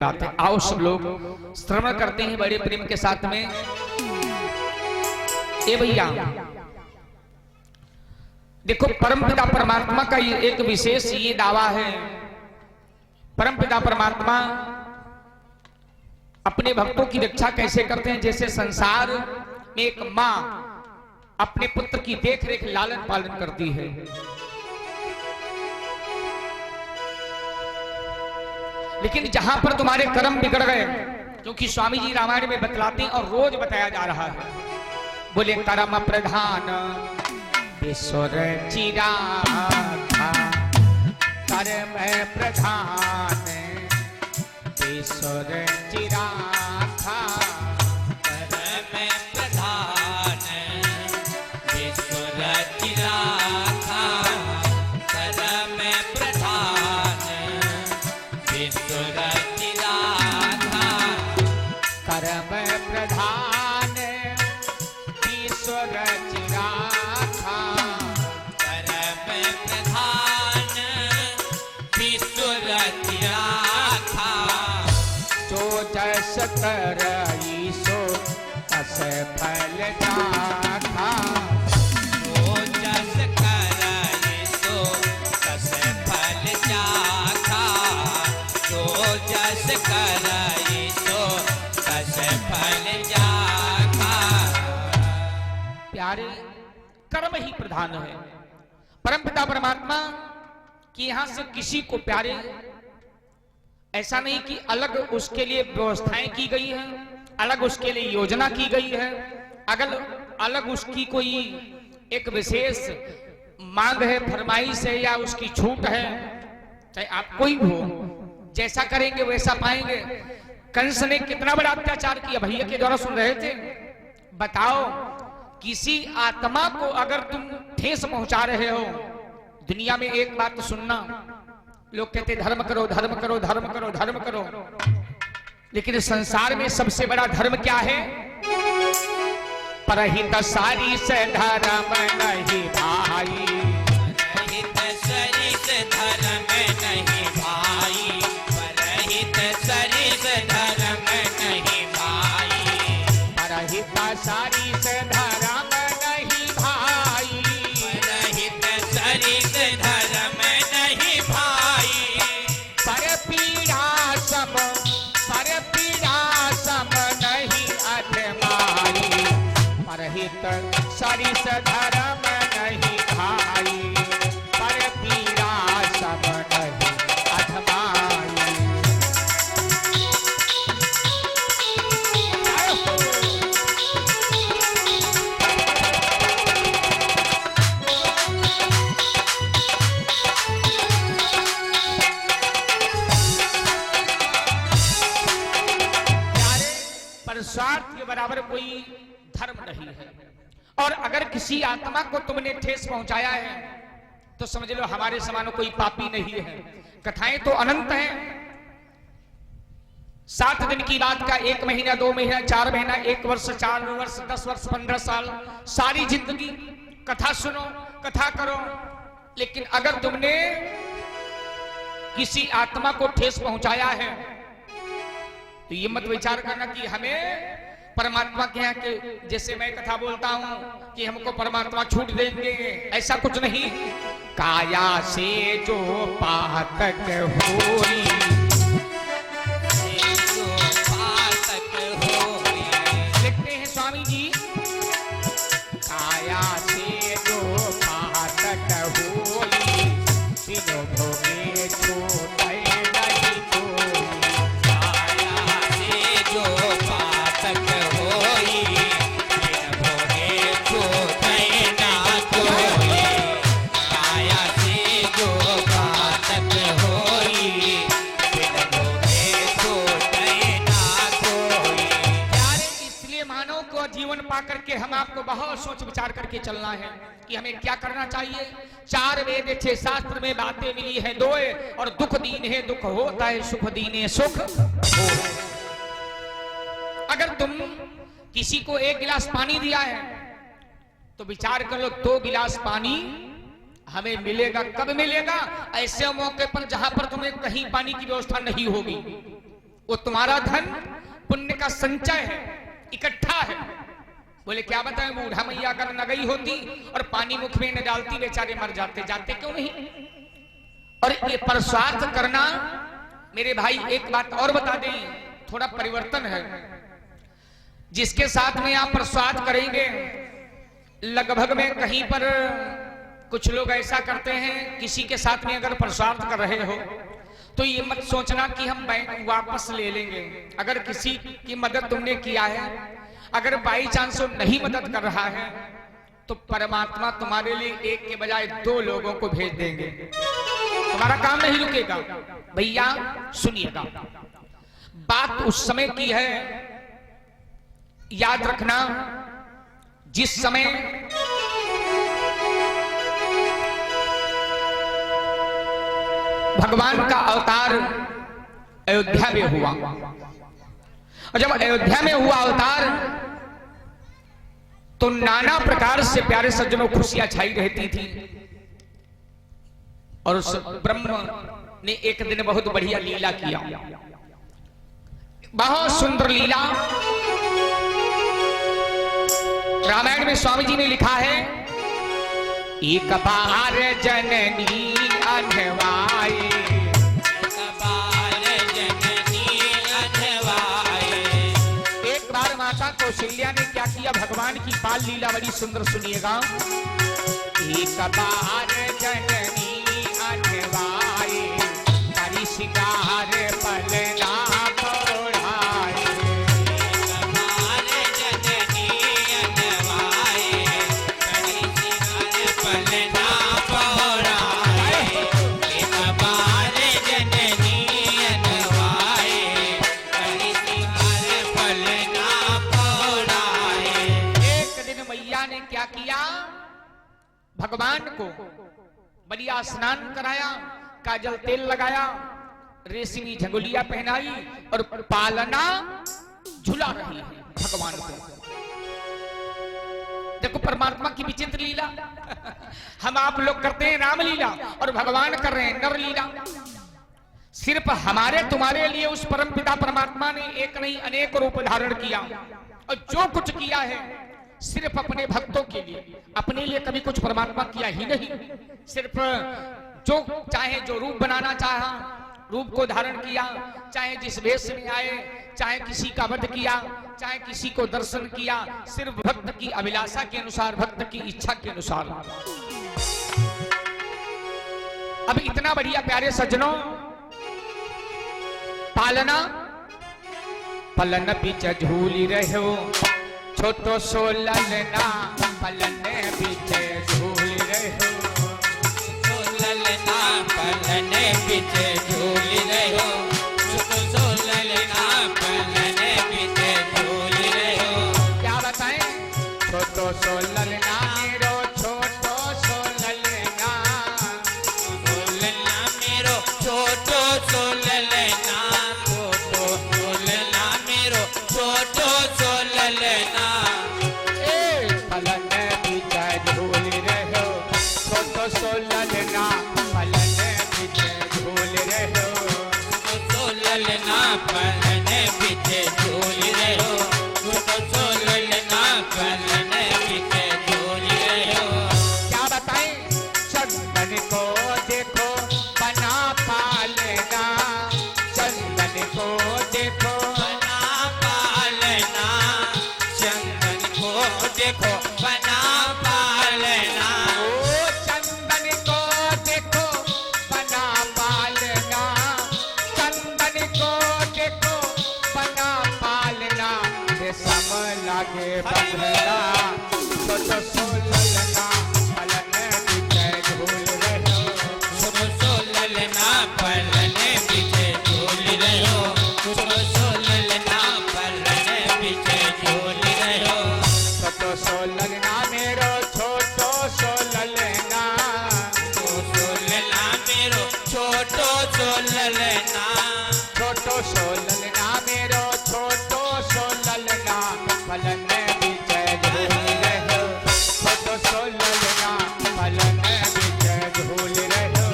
आओ सब लोग श्रवण करते हैं बड़े प्रेम के साथ में। ए भैया देखो, परमपिता परमात्मा का ये एक विशेष ये दावा है। परमपिता परमात्मा अपने भक्तों की रक्षा कैसे करते हैं, जैसे संसार में एक मां अपने पुत्र की देख रेख लालन पालन करती है। लेकिन जहां पर तुम्हारे कर्म बिगड़ गए, क्योंकि स्वामी जी रामायण में बतलाते हैं और रोज बताया जा रहा है, बोले कर्म प्रधान ईश्वर चिरागा, कर्म प्रधान ईश्वर चिरागा, कर्म प्रधान ईश्वर चिरागा, कर्म प्रधान ईश्वर चिरागा, कर्म प्रधान ईश्वर चिरागा, कर्म प्रधान ईश्वर चिरागा, जो जस कर ईसो तस फल जाखा, जो जस करे सो तस फल जाखा, जो जस करे सो तस फल जाखा। प्यारे कर्म ही प्रधान है। परमपिता परमात्मा कि यहां से किसी को प्यारे ऐसा नहीं कि अलग उसके लिए व्यवस्थाएं की गई है, अलग उसके लिए योजना की गई है, अलग उसकी कोई एक विशेष मांग है, फरमाइश है या उसकी छूट है। चाहे आप कोई भी हो, जैसा करेंगे वैसा पाएंगे। कंस ने कितना बड़ा अत्याचार किया, भैया के द्वारा सुन रहे थे। बताओ, किसी आत्मा को अगर तुम ठेस पहुंचा रहे हो, दुनिया में एक बात तो सुनना, लोग कहते धर्म करो धर्म करो धर्म करो धर्म करो, लेकिन संसार में सबसे बड़ा धर्म क्या है? परहित सारी से धर्म नहीं भाई, परहित सरिस धर्म नहीं भाई, परहित सरिस धर्म नहीं भाई, परहित सारी से धर्म नहीं भाई, परहित सरिस धर्म नहीं भाई, पर पीड़ा सम नहीं अधमाई, परहित सरिस धर्म नहीं भाई, पर पीड़ा सम नहीं अधमाई। पर स्वार्थ के बराबर कोई धर्म नहीं है। और अगर किसी आत्मा को तुमने ठेस पहुंचाया है तो समझ लो हमारे समान कोई पापी नहीं है। कथाएं तो अनंत हैं। 7 दिन की बात का 1 महीना 2 महीना 4 महीना 1 वर्ष 4 वर्ष 10 वर्ष 15 साल, सारी जिंदगी कथा सुनो, कथा करो। लेकिन अगर तुमने किसी आत्मा को ठेस पहुंचाया है तो ये मत विचार करना कि हमें परमात्मा के यहाँ के, जैसे मैं कथा बोलता हूं कि हमको परमात्मा छूट देंगे, ऐसा कुछ नहीं। काया से जो पातक होई, जो पातक होई, लिखते हैं स्वामी जी, काया से जो पातक होई, तीनों भोगे छूटे नहीं कोई, काया से जो पातक होई, बिन भोगे छूटे ना कोई, काया से जो पातक होई, बिन भोगे छूटे ना कोई। प्यारे, इसलिए मानव को जीवन पा करके हम आपको बहुत सोच विचार करके चलना है कि हमें क्या करना चाहिए। 4 वेद 6 शास्त्र में बातें मिली है 2, और दुख दीन है दुख होता है, सुख दीने सुख हो। अगर तुम किसी को 1 गिलास पानी दिया है तो विचार कर लो 2 गिलास पानी हमें मिलेगा, कब मिलेगा? ऐसे मौके पर जहां पर तुम्हें कहीं पानी की व्यवस्था नहीं होगी। वो तुम्हारा धन पुण्य का संचय है, इकट्ठा है। बोले क्या बताएं, बूढ़ा मैया अगर न गई होती और पानी मुख में न डालती, बेचारे मर जाते, जाते क्यों नहीं। और ये परस्वार्थ करना मेरे भाई, एक बात और बता दें, थोड़ा परिवर्तन है। जिसके साथ में आप परस्वार्थ करेंगे, लगभग में कहीं पर कुछ लोग ऐसा करते हैं, किसी के साथ में अगर परस्वार्थ कर रहे हो तो ये मत सोचना कि हम बैंक वापस ले लेंगे। अगर किसी की मदद तुमने किया है, अगर बाई चांस वो नहीं मदद कर रहा है, तो परमात्मा तुम्हारे लिए एक के बजाय 2 लोगों को भेज देंगे, तुम्हारा काम नहीं रुकेगा। भैया सुनिएगा, बात उस समय की है, याद रखना, जिस समय भगवान का अवतार अयोध्या में हुआ, और जब अयोध्या में हुआ अवतार, तो नाना प्रकार से प्यारे सज्जनों खुशियां छाई रहती थी। और उस ब्रह्म ने एक दिन बहुत बढ़िया लीला किया, बहुत सुंदर लीला। रामायण में स्वामी जी ने लिखा है, एक बार जननी अनवाए, एक बार माता कौशल्या ने क्या किया, भगवान की बाल लीला बड़ी सुंदर, सुनिएगा। एक बार जननी अनवाए, करी सिंगार पलना पौड़ाए, भगवान को बढ़िया स्नान कराया, काजल तेल लगाया, रेशमी झंगुलिया पहनाई और पालना झुला रही है भगवान को। देखो परमात्मा की विचित्र लीला। हम आप लोग करते हैं रामलीला और भगवान कर रहे हैं नरलीला। सिर्फ हमारे तुम्हारे लिए उस परम पिता परमात्मा ने एक नहीं अनेक रूप धारण किया, और जो कुछ किया है सिर्फ अपने भक्तों के लिए, अपने लिए कभी कुछ परमात्मा किया ही नहीं। सिर्फ जो चाहे जो रूप बनाना चाहा, रूप को धारण किया, चाहे जिस वेश में आए, चाहे किसी का वध किया, चाहे किसी को दर्शन किया, सिर्फ भक्त की अभिलाषा के अनुसार, भक्त की इच्छा के अनुसार। अब इतना बढ़िया प्यारे सज्जनों, पालना पलन बीच झूली रहो, छोटो सो ललना पलन बीच झूली रहो, ललना पलन बीच झूली रहो, छोटो सो ललना पलन बीच झूली रहो। क्या बताएं, छोटो सो ललना मेरो, छोटो सो ललना, ललना मेरो छोटो सो ललना, छोटो सो ललना मेरो, छोटो सो ललना। पलन बीच झूली रहो, छोटो सो ललना पलन बीच झूली रहो, छोटो सो ललना पलन बीच झूली रहो, छोटो सो ललना पलन बीच झूली रहो। क्या बताएं, चंदन को देखो बना पालना, चंदन को देखो बना पालना, चंदन को देखो बना पालना, ओ चंदन को देखो बना पालना, चंदन को देखो बना पालना, रेशम लागे बंधना, छोटो सो ललना पलन बीच झूल रहो, छोटो सो ललना पलन बीच झूली रहो, छोटो सो ललना पलन बीच झूली रहो। छोटो सो ललना मेरो, छोटो सो ललना, छोटो सो ललना मेरो, छोटो सो ललना, छोटो सो ललना मेरो, छोटो सो ललना पलन बीच झूल रहो, छोटो सो ललना पलन बीच झूल रहो,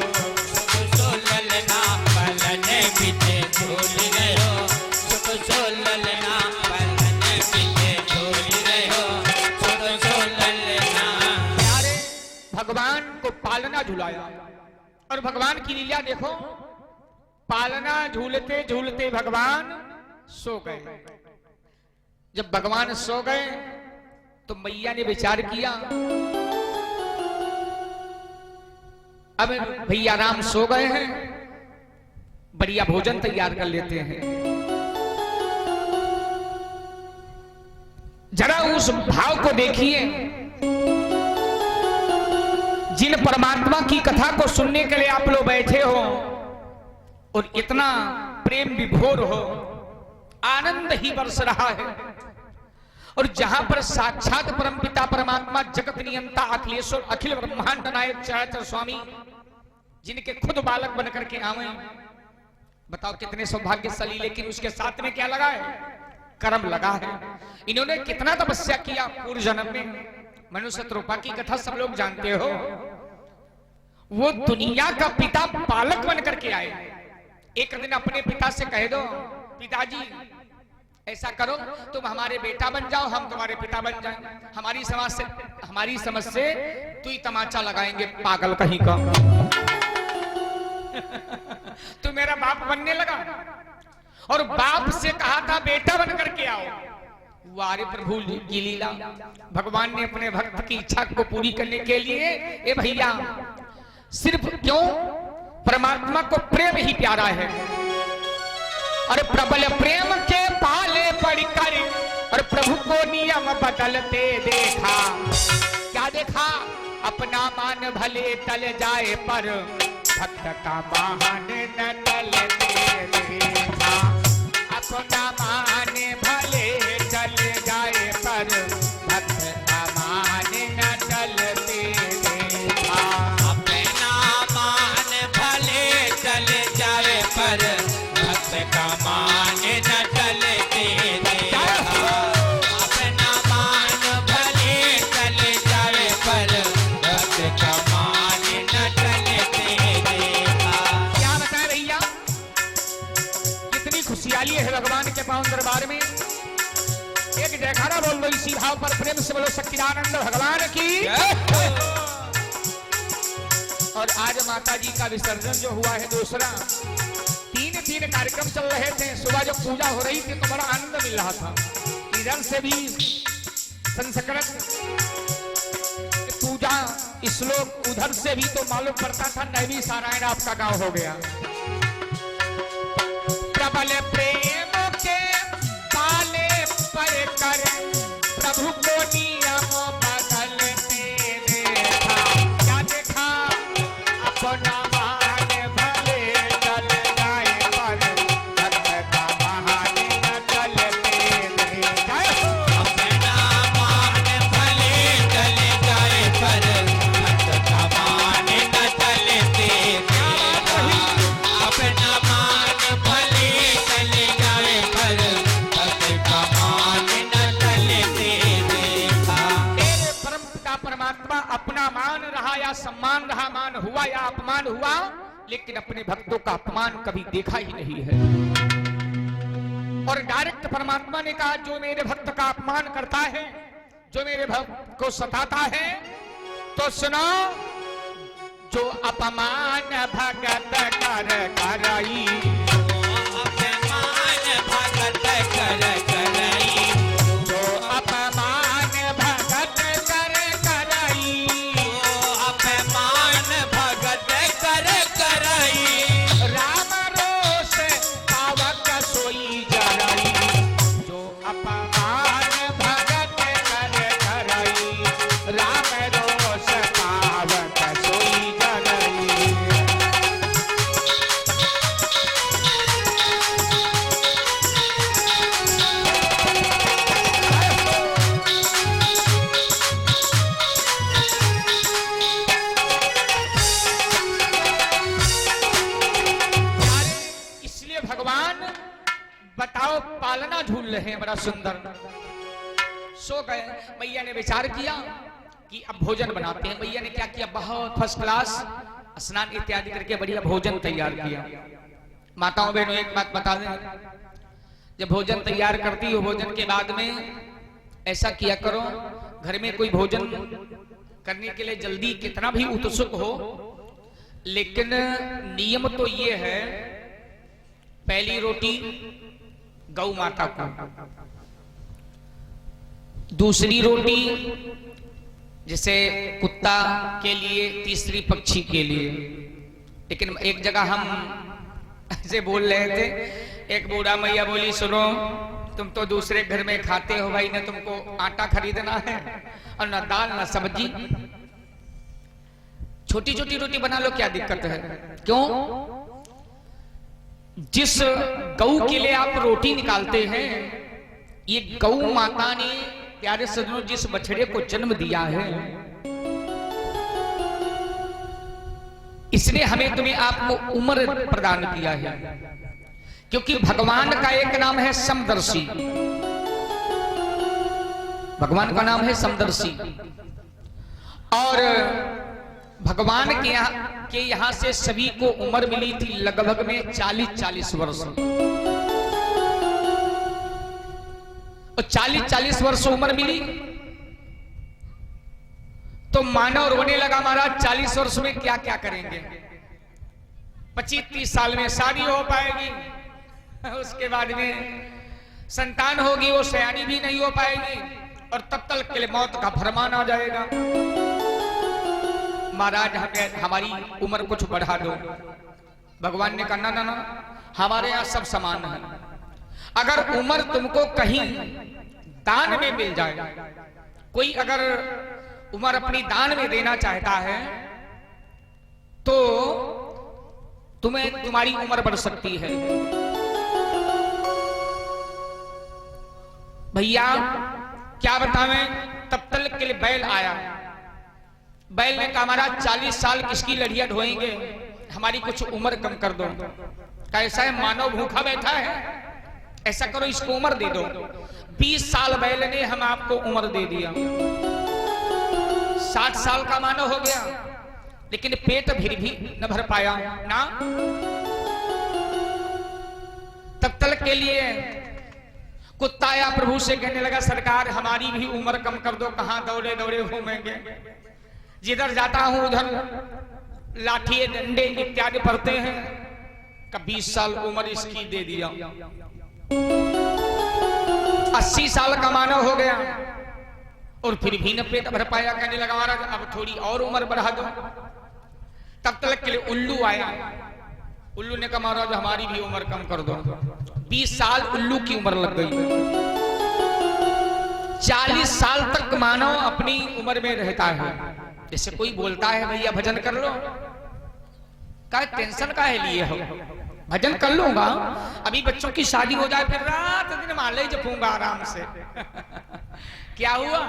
छोटो सो ललना पलन बीच झूली रहो, ललना पलने पीछे झूल रहे हो, छोड़ो सो ललना। प्यारे भगवान को पालना झुलाया और भगवान की लीला देखो, पालना झूलते झूलते भगवान सो गए। जब भगवान सो गए तो मैया ने विचार किया, अब भैया राम सो गए हैं, बढ़िया भोजन तैयार कर लेते हैं। जरा उस भाव को देखिए, जिन परमात्मा की कथा को सुनने के लिए आप लोग बैठे हो और इतना प्रेम विभोर हो, आनंद ही बरस रहा है, और जहां पर साक्षात परमपिता परमात्मा जगत नियंता अखिलेश्वर अखिल ब्रह्मांड नायक चराचर स्वामी, जिनके खुद बालक बनकर के आवे, बताओ कितने सौभाग्यशाली। लेकिन उसके साथ में क्या लगा है? कर्म लगा है। इन्होंने कितना तपस्या किया पूर्व जन्म में। मनुष्य रूपा की कथा सब लोग जानते हो। वो दुनिया का पिता पालक बनकर के आए। एक दिन अपने पिता से कह दो, पिताजी ऐसा करो, तुम हमारे बेटा बन जाओ, हम तुम्हारे पिता बन जाएं। हमारी समझ से तू ही तमाचा लगाएंगे, पागल कहीं का। तू मेरा बाप बनने लगा और बाप से कहा था बेटा बन करके आओ। वारे प्रभु की लीला, भगवान ने अपने भक्त की इच्छा को पूरी करने के लिए, ए भैया सिर्फ क्यों, परमात्मा को प्रेम ही प्यारा है। और प्रबल प्रेम के पाले पड़कर और प्रभु को नियम बदलते देखा। क्या देखा? अपना मान भले टल जाए पर भक्त का मान न टलते देखा। अपना मान भले टल जाए पर भक्त का मान न टलते देखा। अपना मान भले चल जाए पर भक्त का मान न टलते देखा। अपना मान भले चल जाए पर भक्त का मान न टलते देखा। क्या बताएं भैया, कितनी खुशहाली है भगवान के पावन दरबार में। एक जयकारा बोल दो इसी भाव पर, प्रेम से बोलो सच्चिदानंद भगवान की। और आज माता जी का विसर्जन जो हुआ है दूसरा, तीन कार्यक्रम चल रहे थे। सुबह जब पूजा हो रही थी तो बड़ा आनंद मिल रहा था। इधर से भी संस्कृत पूजा श्लोक, उधर से भी तो मालूम पड़ता था नैवी सारायण आपका गांव हो गया। प्रबल प्रेम के पाले पर कर प्रभु को नियम बदलते देखा। क्या देखा? अपना मान भले टल जाए पर भक्त का मान न टलते देखा। अपना मान भले चल जाए पर भक्त का मान न टलते देखा। अपना मान भले चल जाए पर भक्त का मान न टलते देखा। तेरे परमपिता परमात्मा अपना मान रहा या सम्मान रहा, मान हुआ या अपमान हुआ, लेकिन अपने भक्तों का अपमान कभी देखा ही नहीं है। और डायरेक्ट परमात्मा ने कहा, जो मेरे भक्त का अपमान करता है, जो मेरे भक्त को सताता है, तो सुनो, जो अपमान भगत कर करई, अपमान भगत कर करई, जो अपमान भगत कर करई, अपमान भगत कर करई, राम रोष पावक सोई जरई। जो अपमान भगत कर करई, राम रोष पावक सोई जरई। इसलिए भगवान बताओ पालना झूल रहे हैं, बड़ा सुंदर। सो गए। मैया ने विचार किया कि अब भोजन बनाते हैं। मैया ने क्या किया? बहुत फर्स्ट क्लास स्नान इत्यादि करके बढ़िया भोजन तैयार किया। माताओं बहनों एक बात बता दें, जब भोजन तैयार करती हो, भोजन के बाद में ऐसा किया करो, घर में कोई भोजन करने के लिए जल्दी कितना भी उत्सुक हो, लेकिन नियम तो ये है, पहली रोटी गौ माता को, दूसरी रोटी जैसे कुत्ता के लिए, तीसरी पक्षी के लिए। लेकिन एक जगह हम ऐसे बोल रहे थे, एक बूढ़ा मैया बोली, सुनो तुम तो दूसरे घर में खाते हो भाई, न तुमको आटा खरीदना है और न दाल न सब्जी, छोटी छोटी रोटी बना लो, क्या दिक्कत है? क्यों? जिस गऊ के लिए आप रोटी निकालते हैं, ये गऊ माता ने प्यारे सज्जनों जिस बछड़े को जन्म दिया है, इसने हमें तुम्हें आपको उम्र प्रदान किया है। क्योंकि भगवान का एक नाम है समदर्शी, भगवान का नाम है समदर्शी, और भगवान के यहां से सभी को उम्र मिली थी लगभग में 40-40 वर्ष, और 40-40 वर्ष उम्र मिली तो मानव रोने लगा, महाराज 40 वर्ष में क्या क्या करेंगे, 25-30 साल में शादी हो पाएगी, उसके बाद में संतान होगी, वो सयानी भी नहीं हो पाएगी, और तब तक के लिए मौत का फरमान आ जाएगा। महाराज हमारी उम्र कुछ बढ़ा दो। भगवान ने कहा ना ना ना, हमारे यहाँ सब समान है। अगर उम्र तुमको कहीं दान में मिल जाए, कोई अगर उम्र अपनी दान में देना चाहता है तो तुम्हें तुम्हारी उम्र बढ़ सकती है। भैया क्या बतावें, तब तक के लिए बैल आया, बैल ने कहा महाराज 40 साल किसकी लड़िया ढोएंगे, हमारी कुछ उम्र कम कर दो। कैसा है, मानव भूखा बैठा है, ऐसा करो इसको उम्र दे दो। 20 साल बैल ने हम आपको उम्र दे दिया, 60 साल का मानव हो गया, लेकिन पेट फिर भी न भर पाया ना। तब तक के लिए कुत्ता आया, प्रभु से कहने लगा सरकार हमारी भी उम्र कम कर दो, कहां दौड़े दौड़े घूमेंगे, जिधर जाता हूं उधर लाठी डंडे इत्यादि पड़ते हैं। का 20 साल उम्र इसकी दे दिया, 80 साल का मानव हो गया और फिर भी न पेट भर पाया। कहने लगा महाराज अब थोड़ी और उम्र बढ़ा दो। तब तक के लिए उल्लू आया, उल्लू ने कहा महाराज हमारी भी उम्र कम कर दो। 20 साल उल्लू की उम्र लग गई। 40 साल तक मानव अपनी उम्र में रहता है। जैसे कोई बोलता है भैया भजन कर लो, का टेंशन का है लिए हो, भजन कर लूंगा, अभी बच्चों की शादी हो जाए फिर रात दिन माले जपूंगा आराम से। क्या हुआ,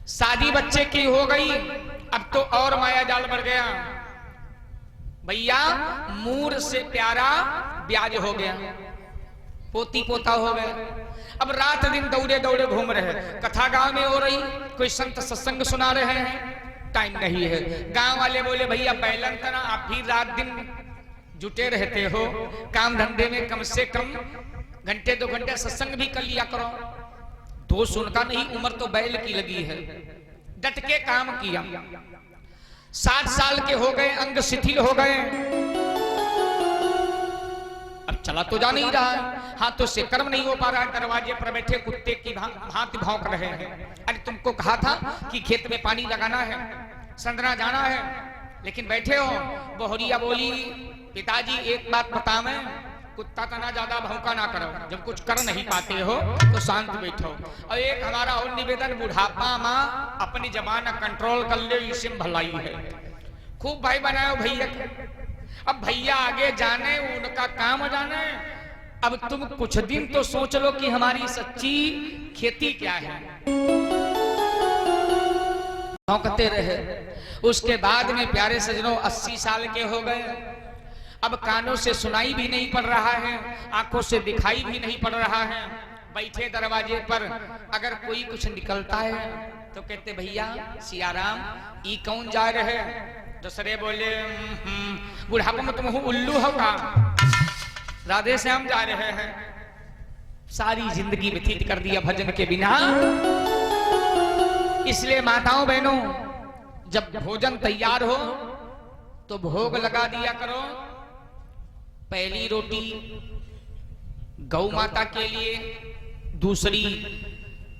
शादी बच्चे की हो गई, अब तो और माया जाल बढ़ गया। भैया मूर से प्यारा ब्याज हो गया, पोती पोता हो गए। अब रात दिन दौड़े दौड़े घूम रहे, कथा गांव में हो रही, कोई संत सत्संग सुना रहे हैं, टाइम नहीं है। गांव वाले बोले भैया बैलन तना आप भी रात दिन जुटे रहते हो, काम धंधे में कम से कम घंटे 2 घंटे सत्संग भी कर लिया करो। दोष उनका नहीं, उम्र तो बैल की लगी है, डट के काम किया। 60 साल के हो गए, अंग शिथिल हो गए, अब चला तो जा नहीं रहा है, हाथों से कर्म नहीं हो पा रहा है। दरवाजे पर बैठे कुत्ते की भांति भौंक रहे हैं। अरे तुमको कहा था कि खेत में पानी लगाना है, संदरा जाना है, लेकिन बैठे हो। बहुरिया बोली पिताजी एक बात बतावें, कुत्ता तना ज्यादा भौंका ना करो, जब कुछ कर नहीं पाते हो तो शांत बैठो। और एक हमारा और निवेदन, बुढ़ापा माँ अपनी जबान कंट्रोल कर ले, इसी में भलाई है। खूब भाई बनाओ भैया के, अब भैया आगे जाने, उनका काम जाने। अब तुम कुछ दिन तो सोच लो कि हमारी सच्ची खेती क्या है। भौंकते रहे। उसके बाद में प्यारे सजनों 80 साल के हो गए, अब कानों से सुनाई भी नहीं पड़ रहा है, आंखों से दिखाई भी नहीं पड़ रहा है। बैठे दरवाजे पर, अगर कोई कुछ निकलता है तो कहते भैया सियाराम, ई कौन जा रहे। दूसरे बोले बुढ़ापा में तुम उल्लू हो का, राधे श्याम जा रहे हैं। सारी जिंदगी व्यतीत कर दिया भजन के बिना। इसलिए माताओं बहनों, जब भोजन तैयार हो तो भोग लगा दिया करो। पहली रोटी गौ माता के लिए, दूसरी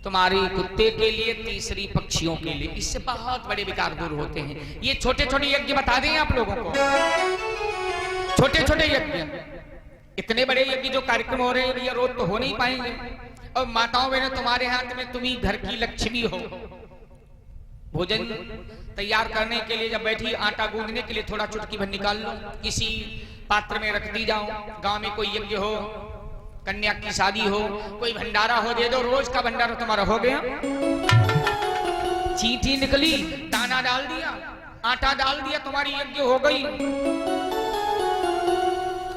तुम्हारे कुत्ते के लिए, तीसरी पक्षियों के लिए। इससे बहुत बड़े विकार दूर होते हैं। ये छोटे छोटे यज्ञ बता दें आप लोगों को, छोटे छोटे यज्ञ। इतने बड़े यज्ञ जो कार्यक्रम हो रहे हैं ये रोज तो हो नहीं पाएंगे। और माताओं बहनों, तुम्हारे हाथ में तुम ही घर की लक्ष्मी हो। भोजन तैयार करने के लिए जब बैठी, आटा गूंदने के लिए थोड़ा चुटकी भर निकाल लो, किसी पात्र में रख दी जाओ। गांव में कोई यज्ञ हो, कन्या की शादी हो, कोई भंडारा हो, दे दो। रोज का भंडारा तुम्हारा हो गया। चींटी निकली, दाना डाल दिया, आटा डाल दिया, तुम्हारी यज्ञ हो गई।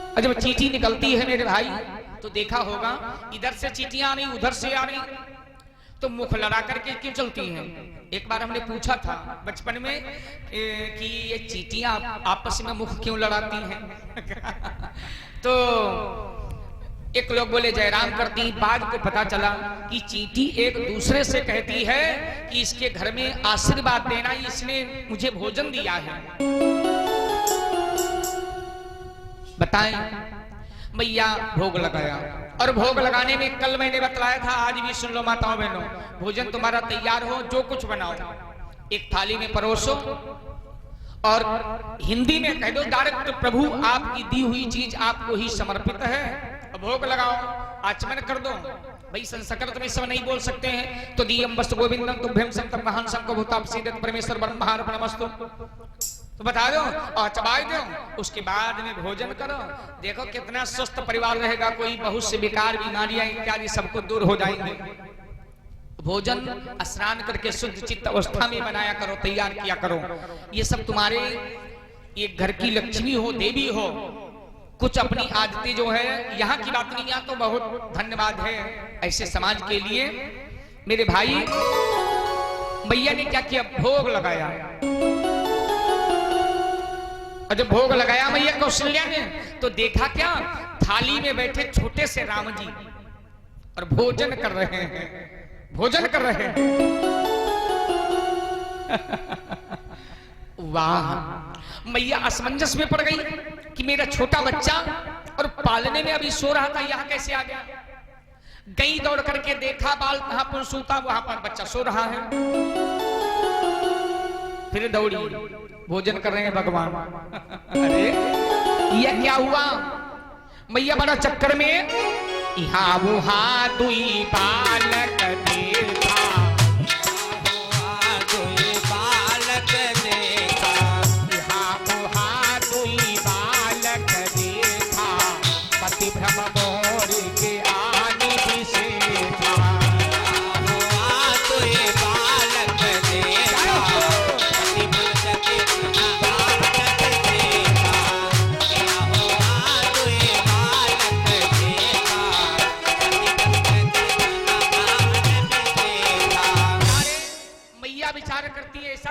और जब चींटी निकलती है मेरे भाई, तो देखा होगा इधर से चींटियां आ रही, उधर से आ रही, तो मुख लड़ा करके क्यों चलती हैं? एक बार हमने पूछा था बचपन में कि ये चींटियां आपस में मुख क्यों लड़ाती हैं? तो एक लोग बोले जयराम करती। बाद को पता चला कि चींटी एक दूसरे से कहती है कि इसके घर में आशीर्वाद देना, इसने मुझे भोजन दिया है। बताएं, मैया भोग लगाया। और भोग लगाने में कल मैंने बतलाया था, आज भी सुन लो माताओं बहनों, भोजन तुम्हारा तैयार हो, जो कुछ बनाओ एक थाली में परोसो और हिंदी में कह दो डायरेक्ट, प्रभु आपकी दी हुई चीज आपको ही समर्पित है। भोग लगाओ, आचमन कर दो। भाई संस्कृत में सब नहीं बोल सकते हैं, तो दीयम वस्तु गोविंदम तुभ्यम संतम महान संको भूताप सीदत परमेश्वर ब्रह्मार्पणमस्तु, तो बता दो और चबाई दो। उसके बाद में भोजन करो। देखो कितना स्वस्थ परिवार रहेगा। कोई बहुत से बेकार बीमारियां इत्यादि सबको दूर हो जाएंगे। भोजन स्नान करके शुद्ध चित्त अवस्था में बनाया करो, तैयार किया करो। ये सब तुम्हारे ये घर की लक्ष्मी हो, देवी हो। कुछ अपनी आदतें जो है, यहाँ की बात नहीं, यहाँ तो बहुत धन्यवाद है ऐसे समाज के लिए। मेरे भाई, मैया ने क्या किया? भोग लगाया। और जब भोग लगाया मैया कौशल्या ने, तो देखा क्या, थाली में बैठे छोटे से राम जी और भोजन कर रहे हैं, भोजन कर रहे हैं। वाह, मैया असमंजस में पड़ गई कि मेरा छोटा बच्चा और पालने में अभी सो रहा था, यहां कैसे आ गया? गई दौड़ करके देखा, बाल कहां पर सोता, वहां पर बच्चा सो रहा है। फिर दौड़ी, भोजन कर रहे हैं भगवान। अरे ये क्या हुआ? मैया बड़ा चक्कर में, यहाँ वहां दुई बालक देखा,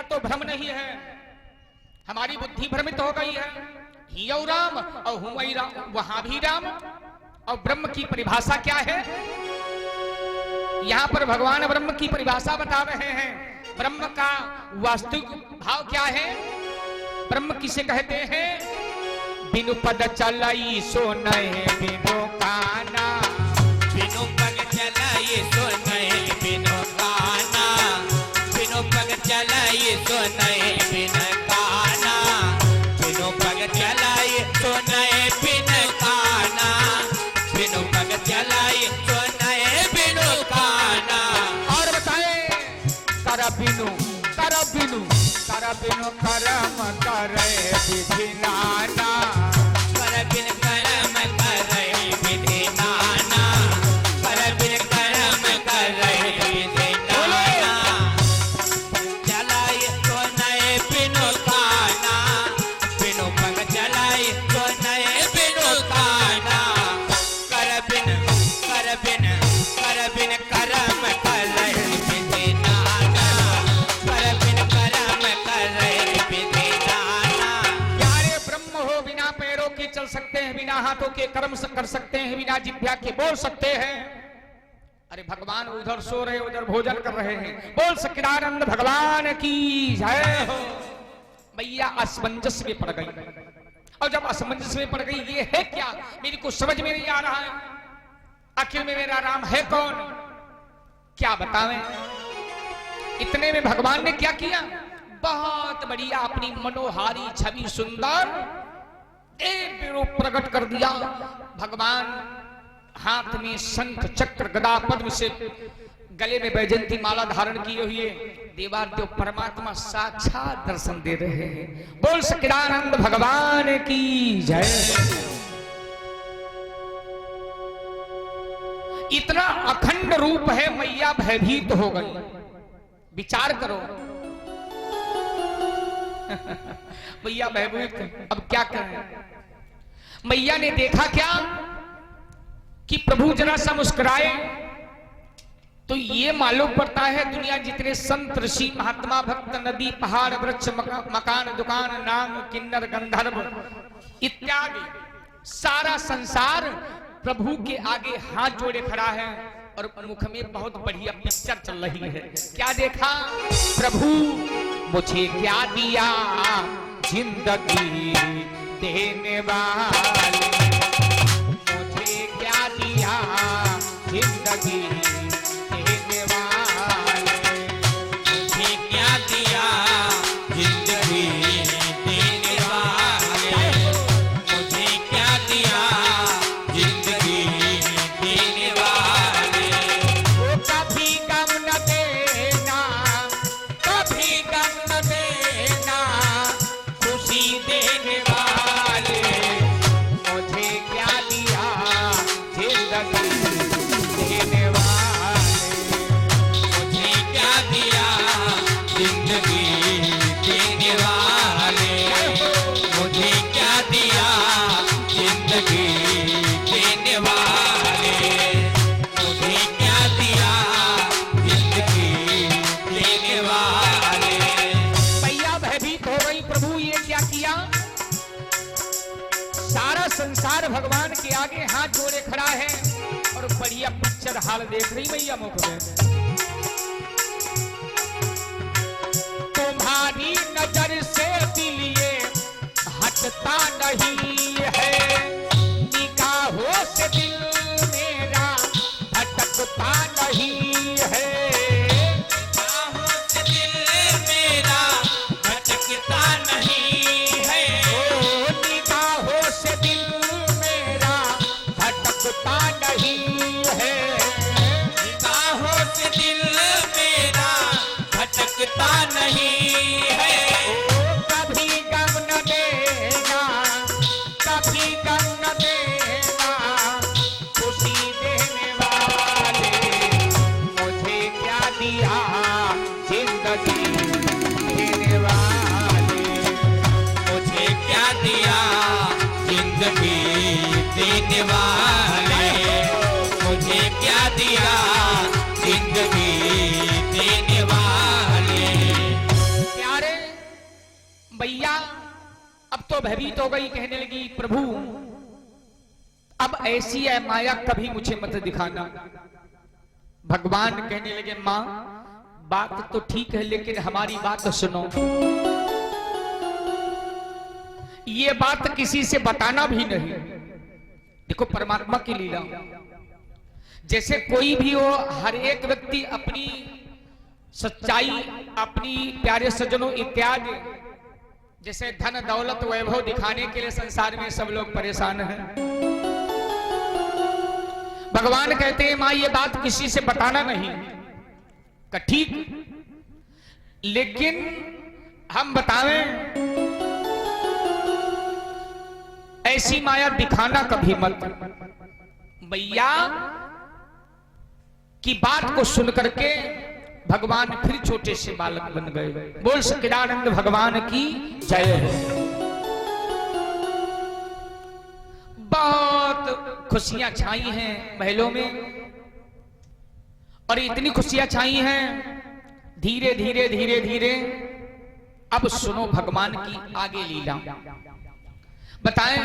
तो भ्रम नहीं है, हमारी बुद्धि भ्रमित हो गई है। हियौ राम और हुमई राम, वहां भी राम। और ब्रह्म की परिभाषा क्या है? यहां पर भगवान ब्रह्म की परिभाषा बता रहे हैं। ब्रह्म का वास्तविक भाव क्या है? ब्रह्म किसे कहते हैं? बिनु पद चलाई सो नए बिनु काना, बिनु पग चलाई सो नए बिनु काना, बिनु पग चलाई सो नए बिन काना, बिनु पग चलाई सो नए बिन काना, बिनु पग चलाई सो नए बिनु काना। और बताए, कर बिनु कर बिनु कर बिनु करम करे विधि नाना, कर बिन करम करे विधि नाना, कर बिन करम करे विधि नाना। चलाई तो नए बिनु काना, बिनु पग चलाई तो नए बिनु काना। कर बिन करम करे विधि नाना, कर बिन करम करे विधि नाना। प्यारे ब्रह्म हो, बिना पैरों के चल सकते हैं, बिना हाथों के कर्म कर सकते हैं, बिना जिह्वा के बोल सकते हैं। अरे भगवान उधर सो रहे उधर भोजन कर रहे हैं। बोल सच्चिदानंद भगवान की जय हो। मैया असमंजस में पड़ गई, और जब असमंजस में पड़ गई, ये है क्या, मेरी कुछ समझ में नहीं आ रहा है, आखिर में मेरा राम है कौन, क्या बतावें। इतने में भगवान ने क्या किया, बहुत बढ़िया अपनी मनोहारी छवि सुंदर एक रूप प्रकट कर दिया। भगवान हाथ में शंख चक्र गदा पद्म से, गले में वैजयंती माला धारण किए हुए देवादेव परमात्मा साक्षात दर्शन दे रहे हैं। बोल सच्चिदानंद भगवान की जय। इतना अखंड रूप है, मैया भयभीत हो गई। विचार करो मैया भयभीत, अब क्या करें। मैया ने देखा क्या कि प्रभु जरा सा मुस्कुराए तो ये मालूम पड़ता है दुनिया जितने संत ऋषि महात्मा भक्त नदी पहाड़ वृक्ष मकान दुकान नाम किन्नर गंधर्व इत्यादि सारा संसार प्रभु के आगे हाथ जोड़े खड़ा है, और मुख में बहुत बढ़िया पिक्चर चल रही है। क्या देखा, प्रभु मुझे क्या दिया जिंदगी देने वाले, मुझे क्या दिया जिंदगी देने वाले, मुझे क्या दिया जिंदगी देने वाले, मुझे क्या दिया जिंदगी देने वाले। वो कभी गम न देना, कभी गम न देना, खुशी देने वाले, मुझे क्या दिया जिंदगी देने वाले, मुझे क्या दिया जिंदगी देने वाले, मुझे क्या दिया जिंदगी देने वाले, मुझे क्या दिया जिंदगी देने वाले। मैया भयभीत हो गई, प्रभु ये क्या किया। सारा संसार भगवान के आगे हाथ जोड़े खड़ा है, और बढ़िया पिक्चर हाल देख रही मैया मुख में। तुम्हारी नजर से दिल ये हटता नहीं है, निगाहों से दिल मेरा भटकता नहीं है, बाहों से दिल मेरा भटकता नहीं है, ओ निगाहों से दिल मेरा भटकता नहीं है, बाहों से दिल मेरा भटकता नहीं है। ओ कभी गम न देना, कभी गम न देना, खुशी देने वाले, मुझे क्या दिया जिंदगी देने वाले, मुझे क्या दिया जिंदगी देने वाले, मुझे क्या दिया जिंदगी देने वाले। प्यारे भैया अब तो भयभीत हो गई, कहने लगी प्रभु अब ऐसी है माया कभी मुझे मत दिखाना। भगवान कहने लगे मां बात तो ठीक है, लेकिन हमारी बात सुनो, ये बात किसी से बताना भी नहीं। देखो परमात्मा की लीला, जैसे कोई भी हो, हर एक व्यक्ति अपनी सच्चाई अपनी प्यारे सज्जनों इत्यादि जैसे धन दौलत वैभव दिखाने के लिए संसार में सब लोग परेशान हैं। भगवान कहते हैं मां ये बात किसी से बताना नहीं का ठीक, लेकिन हम बतावें ऐसी माया दिखाना कभी मत। भैया की बात को सुन करके भगवान फिर छोटे से बालक बन गए। बोल सच्चिदानंद भगवान की जय हो। बहुत खुशियां छाई हैं महलों में, और इतनी खुशियां छाई हैं, धीरे धीरे धीरे धीरे अब सुनो भगवान की आगे लीला। बताएं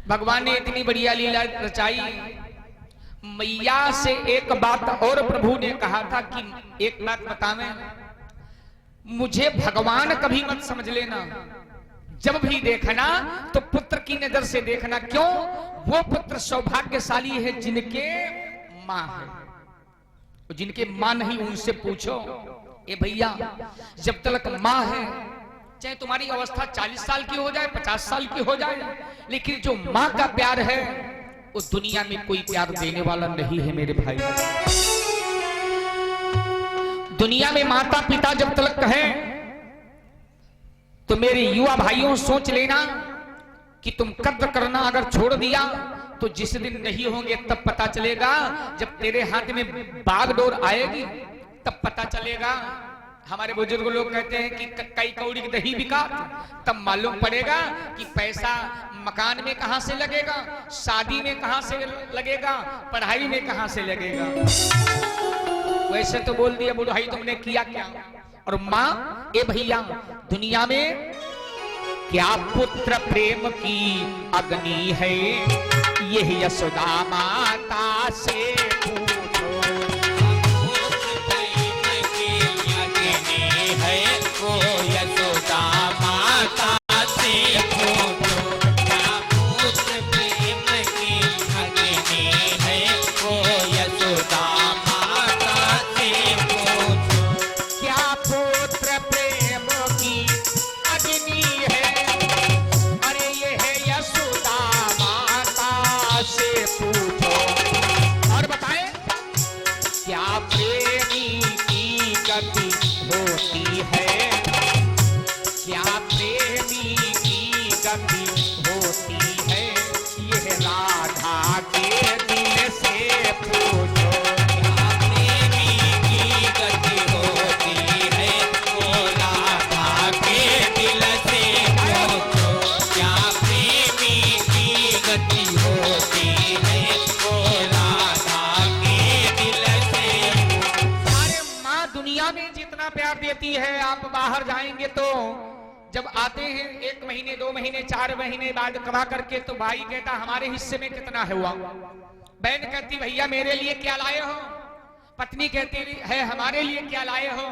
भगवान ने इतनी बढ़िया लीला रचाई, मैया से एक बात और प्रभु ने कहा था कि एक बात बतावे, मुझे भगवान कभी मत समझ लेना, जब भी देखना तो पुत्र की नजर से देखना। क्यों? वो पुत्र सौभाग्यशाली है जिनके मां है, जिनके मां नहीं उनसे पूछो। ए भैया, जब तक मां है, चाहे तुम्हारी अवस्था 40 साल की हो जाए, 50 साल की हो जाए, लेकिन जो मां का प्यार है उस दुनिया में कोई प्यार देने वाला नहीं है मेरे भाई। दुनिया में माता पिता जब तक कहे तो मेरे युवा भाइयों सोच लेना कि तुम कद्र करना अगर छोड़ दिया तो जिस दिन नहीं होंगे तब पता चलेगा। जब तेरे हाथ में बागडोर आएगी तब पता चलेगा। हमारे बुजुर्ग लोग कहते हैं कि कई कौड़ी दही बिका, तब मालूम पड़ेगा कि पैसा मकान में कहां से लगेगा, शादी में कहां से लगेगा, पढ़ाई में कहां से लगेगा। वैसे तो बोल दिया बुढ़ाई तुमने किया क्या। और मां, ए भैया, दुनिया में क्या पुत्र प्रेम की अग्नि है, यह यशोदा माता से पूछो। है वो यशोदा माता से पूछो, क्या पुत्र प्रेम की अग्नि है, वो यशोदा माता से पूछो। क्या पुत्र प्रेम की अग्नि है, अरे ये है यशोदा माता से पूछो। और बताएं, क्या प्रेमी की गति होती है, क्या प्रेमी की गति होती है, यह राधा के दिल से पूछो। क्या प्रेमी की गति होती है, वो राधा के दिल से पूछो। क्या प्रेमी की गति होती है, वो राधा के दिल से। अरे माँ दुनिया में जितना प्यार देती है, आप बाहर जाएंगे तो जब आते हैं 1 महीने 2 महीने 4 महीने बाद कमा करके, तो भाई कहता हमारे हिस्से में कितना है हुआ। बहन कहती भैया मेरे लिए क्या लाए हो, पत्नी कहती है हमारे लिए क्या लाए हो।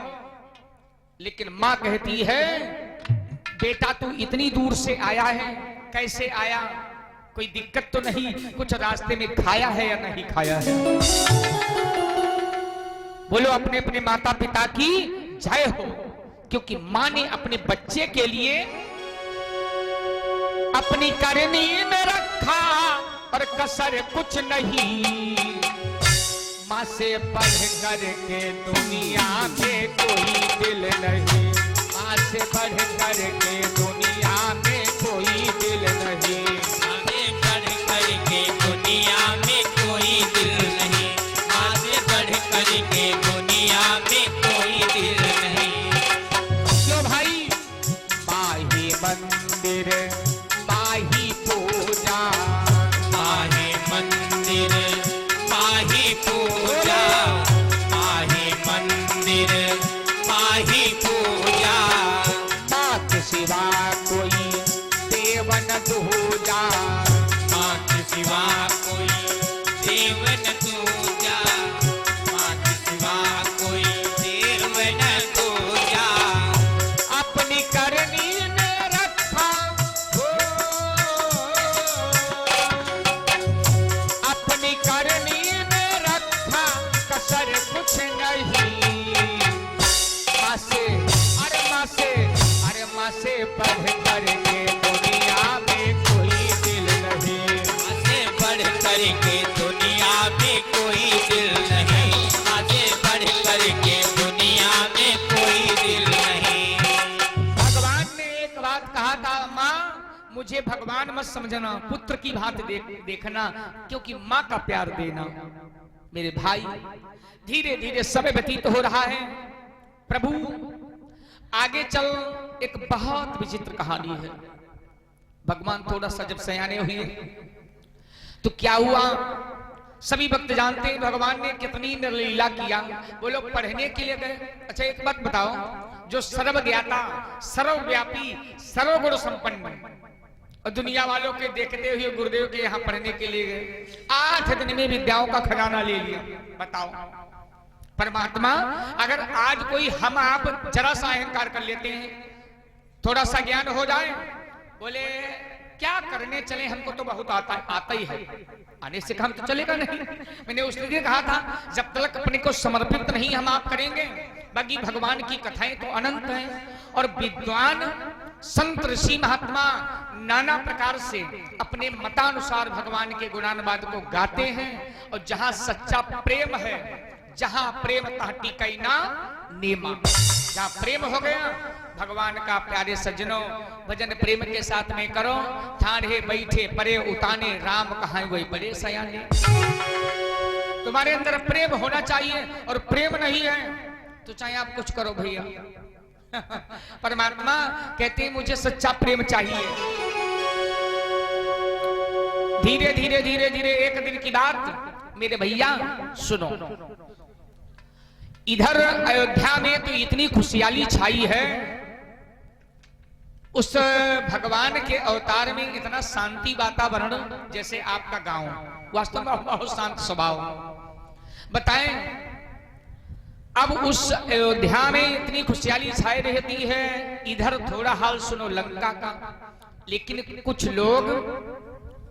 लेकिन माँ कहती है बेटा तू इतनी दूर से आया है, कैसे आया, कोई दिक्कत तो नहीं, कुछ रास्ते में खाया है या नहीं खाया है। बोलो अपने अपने माता पिता की जय हो, क्योंकि मां ने अपने बच्चे के लिए अपनी करनी में रखा और कसर कुछ नहीं। मां से बढ़ कर के दुनिया में कोई दिल नहीं, मां से बढ़ कर के दुनिया में कोई दिल नहीं। आगे बढ़ कर के दुनिया में कोई दिल नहीं, आगे बढ़ कर के दुनिया में कोई दिल नहीं। क्यों भाई, माही मंदिर माही पूजा, माही मंदिर माही पूजा, माही मंदिर माही पूजा। माँ के सिवा कोई देव न दूजा, माँ के सिवा कोई देव न दूजा, माँ के सिवा कोई देव न दूजा। अपनी करनी ने रखा हो, अपनी करनी ने रखा कसर कुछ नहीं। माँ से, अरे माँ से, अरे माँ से बढ़ कर के दुनिया में कोई दिल नहीं। आगे बढ़ कर के दुनिया में कोई दिल नहीं, आगे बढ़ कर के दुनिया में कोई दिल नहीं। भगवान ने एक बात कहा था, माँ मुझे भगवान मत समझना, पुत्र की बात देखना, क्योंकि माँ का प्यार देना। मेरे भाई, धीरे धीरे समय व्यतीत हो रहा है। प्रभु आगे चल एक बहुत विचित्र कहानी है। भगवान थोड़ा सा जब सयाने हुए तो क्या हुआ, सभी भक्त जानते हैं भगवान ने कितनी लीला किया। वो लोग पढ़ने के लिए गए। अच्छा एक बात बताओ, जो सर्वज्ञाता, सर्वव्यापी, सर्वगुण संपन्न, और दुनिया वालों के देखते हुए गुरुदेव के यहाँ पढ़ने के लिए गए। 8 दिन में विद्याओं का खजाना ले लिया। बताओ परमात्मा, अगर आज कोई हम आप जरा सा अहंकार कर लेते हैं, थोड़ा सा ज्ञान हो जाए, बोले क्या करने चले, हमको तो बहुत आता ही है, आने से काम तो चलेगा नहीं। मैंने उस दिन कहा था, जब तक अपने को समर्पित नहीं हम आप करेंगे, बाकी भगवान की कथाएं तो अनंत हैं। और विद्वान संत ऋषि महात्मा नाना प्रकार से अपने मतानुसार भगवान के गुणानुवाद को गाते हैं। और जहां सच्चा प्रेम है, जहां प्रेम तहाँ टिकै ना नेमा, जहां प्रेम हो गया भगवान का, प्यारे सज्जनों भजन प्रेम के साथ में करो। ठाढ़े बैठे परे उताने, राम कहां वही बड़े सयाने। तुम्हारे अंदर प्रेम होना चाहिए, और प्रेम नहीं है तो चाहे आप कुछ करो भैया। परमात्मा कहते हैं मुझे सच्चा प्रेम चाहिए। धीरे धीरे धीरे धीरे एक दिन की बात मेरे भैया सुनो, इधर अयोध्या में तो इतनी खुशहाली छाई है, उस भगवान के अवतार में इतना शांति वातावरण, जैसे आपका गांव वास्तव में बहुत शांत स्वभाव। बताएं, अब उस अयोध्या में इतनी खुशहाली छाई रहती है, इधर थोड़ा हाल सुनो लंका का। लेकिन कुछ लोग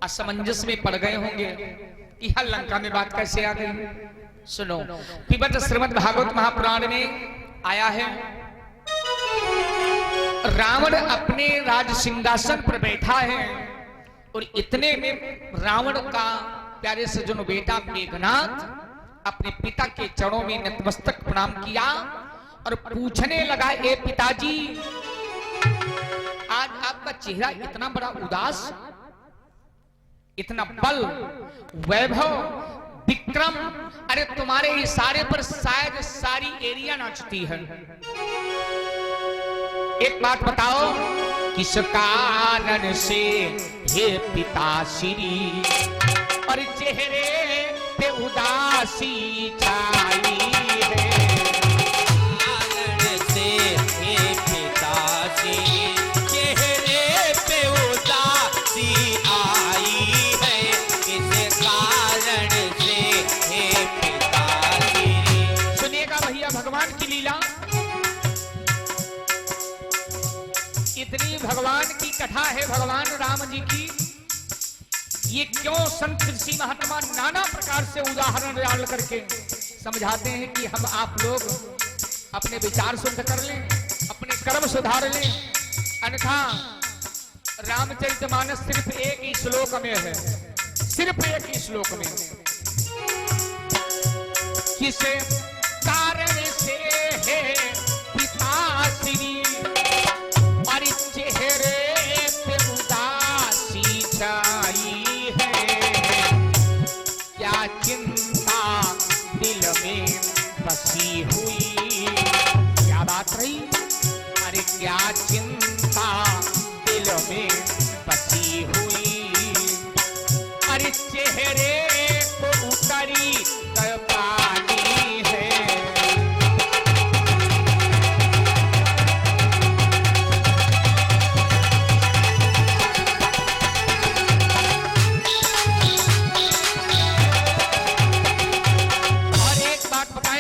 असमंजस में पड़ गए होंगे कि हर लंका में बात कैसे आ गई। सुनो, पिबत श्रीमद् भागवत महापुराण में आया है, रावण अपने राज सिंहासन पर बैठा है, और इतने में रावण का प्यारे सज्जनों बेटा मेघनाथ अपने पिता के चरणों में नतमस्तक प्रणाम किया और पूछने लगा, ए पिताजी, आज आपका चेहरा इतना बड़ा उदास, इतना बल, वैभव, विक्रम, अरे तुम्हारे इशारे पर शायद सारी एरिया नाचती है। एक बात बताओ, किस कारण से हे पिताश्री और चेहरे पे उदासी छाई है। कारण से हे पिताश्री चेहरे पे उदासी आई है, किस कारण से हे पिताश्री। सुनिएगा भैया भगवान की लीला, इतनी भगवान की कथा है भगवान राम जी की। ये क्यों संत ऋषि महात्मा नाना प्रकार से उदाहरण डाल करके समझाते हैं कि हम आप लोग अपने विचार शुद्ध कर लें, अपने कर्म सुधार लें, अन्यथा रामचरितमानस सिर्फ एक ही श्लोक में है, सिर्फ एक ही श्लोक में। किस कारण से है पिताश्री और चेहरे पे उदासी छाई है, क्या चिंता दिल में बसी हुई। क्या बात रही, अरे क्या चिंता दिल में बसी हुई, अरे चेहरे को उतरी पानी है।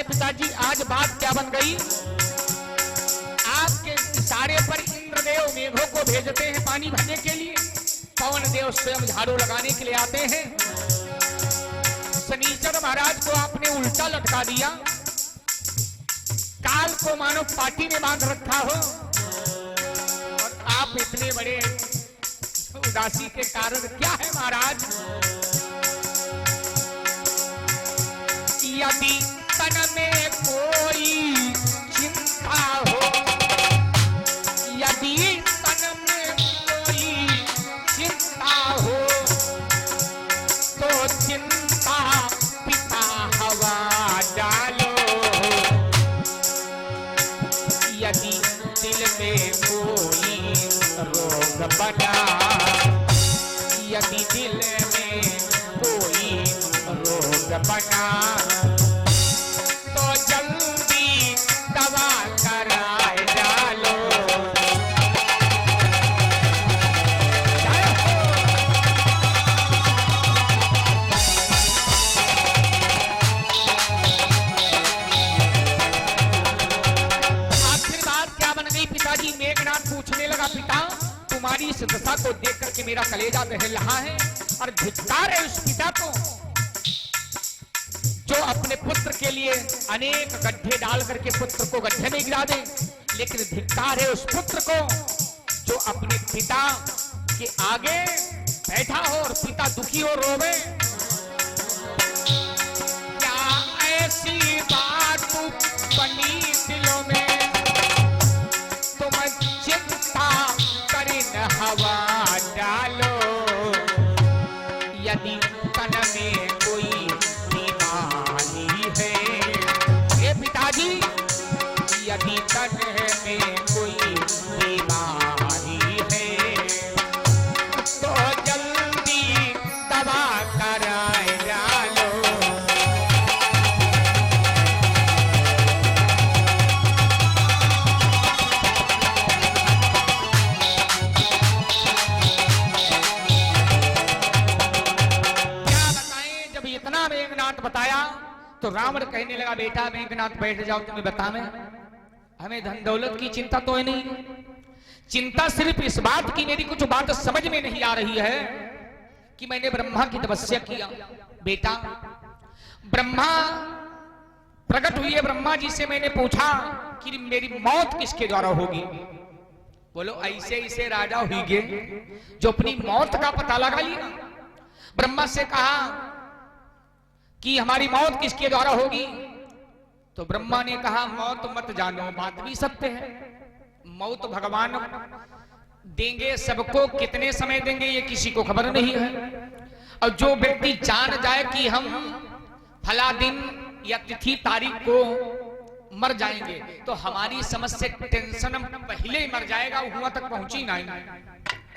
पिताजी आज बात क्या बन गई, आपके इशारे पर इंद्रदेव मेघों को भेजते हैं पानी भरने के लिए, पवन देव स्वयं झाड़ू लगाने के लिए आते हैं। शनिचर महाराज को आपने उल्टा लटका दिया, काल को मानो पाटी में बांध रखा हो, और आप इतने बड़े उदासी के कारण क्या है महाराज। यदि तन में कोई चिंता हो, यदि तन में कोई चिंता हो, तो चिंता पिता हवा डालो। यदि दिल में कोई रोग बना, यदि दिल में कोई रोग बना, तो जल्दी दवा कराए डालो। दशा को देख करके मेरा कलेजा दहल रहा है। और धिक्कार है उस पिता को जो अपने पुत्र के लिए अनेक गड्ढे डाल करके पुत्र को गड्ढे में गिरा दे, लेकिन धिक्कार है उस पुत्र को जो अपने पिता के आगे बैठा हो और पिता दुखी हो रोवे। क्या ऐसी बात बनी दिलों में, तुम चिंता करी न हवा डालो, यदि तन में कोई बीमारी है, ये पिताजी यदि तन में कोई बीमारी है तो जल्दी दवा कराए डालो। इतना मेघनाथ बताया तो रावण कहने लगा, बेटा मेघनाथ बैठ जाओ, तुम्हें बतावे हमें धन दौलत की चिंता तो है नहीं, चिंता सिर्फ इस बात की मेरी कुछ बात समझ में नहीं आ रही है कि मैंने ब्रह्मा की तपस्या किया। बेटा ब्रह्मा प्रकट हुए, ब्रह्मा जी से मैंने पूछा कि मेरी मौत किसके द्वारा होगी। बोलो ऐसे ऐसे राजा हुए जो अपनी मौत का पता लगा लिया। ब्रह्मा से कहा कि हमारी मौत किसके द्वारा होगी, तो ब्रह्मा ने कहा मौत मत जानो, बात भी सत्य है। मौत भगवान देंगे सबको, कितने समय देंगे ये किसी को खबर नहीं है। और जो व्यक्ति जान जाए कि हम फला दिन या तिथि तारीख को मर जाएंगे तो हमारी समझ से टेंशन पहले ही मर जाएगा, वहां तक पहुंची नहीं।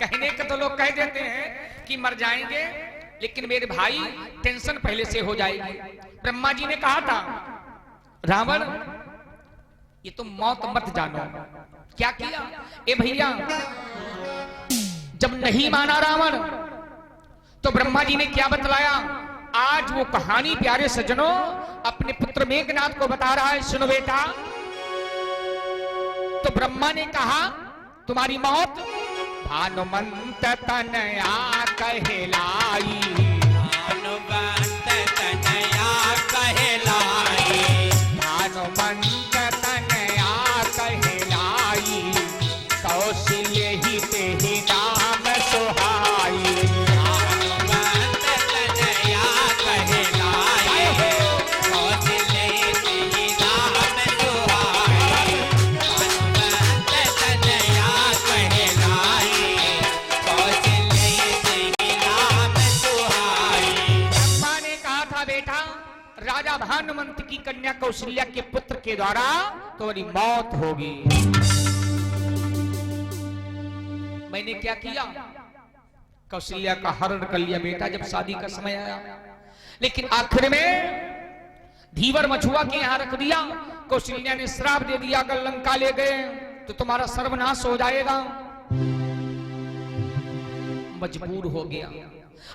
कहने के तो लोग कह देते हैं कि मर जाएंगे, लेकिन मेरे भाई टेंशन पहले से हो जाएगी। ब्रह्मा जी ने कहा था रावण ये तुम मौत मत जानो। क्या किया ए भैया, जब नहीं माना रावण तो ब्रह्मा जी ने क्या बतलाया। आज वो कहानी प्यारे सज्जनों अपने पुत्र मेघनाथ को बता रहा है, सुनो बेटा। तो ब्रह्मा ने कहा तुम्हारी मौत भानुमंत तनया कहलाई, भानुमंत तनया कहलाई, भानुमंत तनया कहलाई, कौशल्य ही ते ही नाम सुहाई। भानुमंत तनया कहलाई, कौशल्य ही ते ही नाम सुहाई। भानुमंत तनया कहलाई, कौशल्य ही ते ही नाम सुहाई। ब्रह्मा ने कहा था बेटा राजा भानुमंत की कन्या कौशल्या के पुत्र के द्वारा तुम्हारी मौत होगी। मैंने क्या किया, कौशल्या का हरण कर लिया बेटा जब शादी का समय आया। लेकिन आखिर में धीवर मछुआ के यहां रख दिया। कौशल्या ने श्राप दे दिया, अगर लंका ले गए तो तुम्हारा सर्वनाश हो जाएगा। मजबूर हो गया,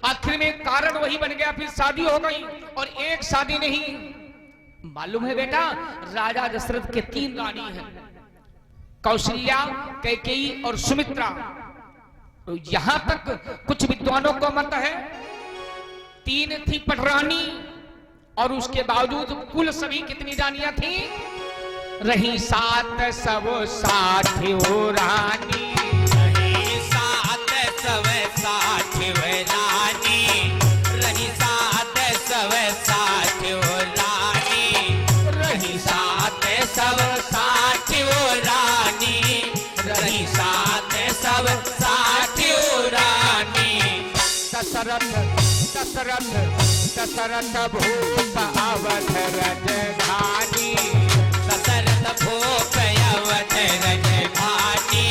आखिर में कारण वही बन गया, फिर शादी हो गई। और एक शादी नहीं, मालूम है बेटा राजा दशरथ के 3 रानी हैं, कौशल्या, कैकेयी और सुमित्रा। तो यहां तक कुछ विद्वानों को मत है 3 थी पटरानी, और उसके बावजूद कुल सभी कितनी रानियां थी, रही 7 सब 60 रानी। रही 7 सब 60 रानी, रही 7 सब 60 रानी, रही 7 सब 60 रानी, रही 7 सब 60 रानी। दशरथ दशरथ भूप अवध राजधानी, दशरथ भूप अवध राजधानी,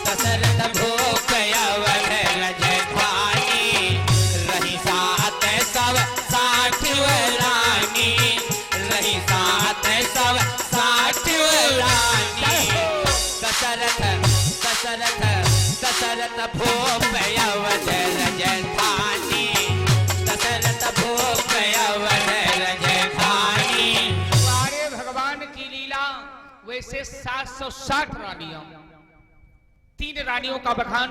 दशरथ भूप अवध राजधानी। रही 7 सब 60 रानी, रही 7 सब 60 रानी। दशरथ दशरथ दशरथ भूप अवध राजधानी, दशरथ भूप अवध राजधानी। हमारे भगवान की लीला वैसे 760 रानियां, 3 रानियों का बखान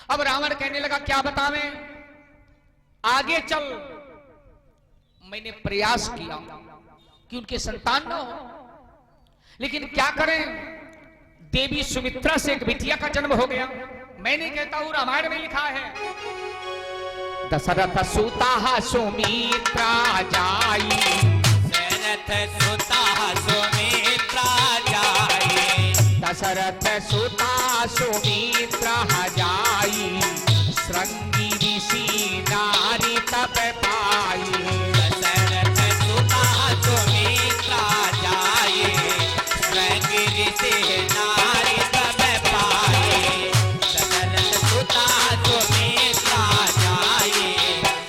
अब रावण कहने लगा क्या बतावें, आगे चल। मैंने प्रयास किया कि उनके संतान न हो, लेकिन क्या करें, देवी सुमित्रा से एक बिटिया का जन्म हो गया। मैंने कहता हूं रामायण में लिखा है, दशरथ सुता सुमित्रा जाई, दशरथ सुता सुमित्रा जाई, दशरथ सुता सुमित्रा जाई, श्रृंगी ऋषि नारी तप पाई। दशरथ सुता सुमित्रा जाई, श्रृंगी ऋषि नारी तप पाई। दशरथ सुता सुमित्रा जाई,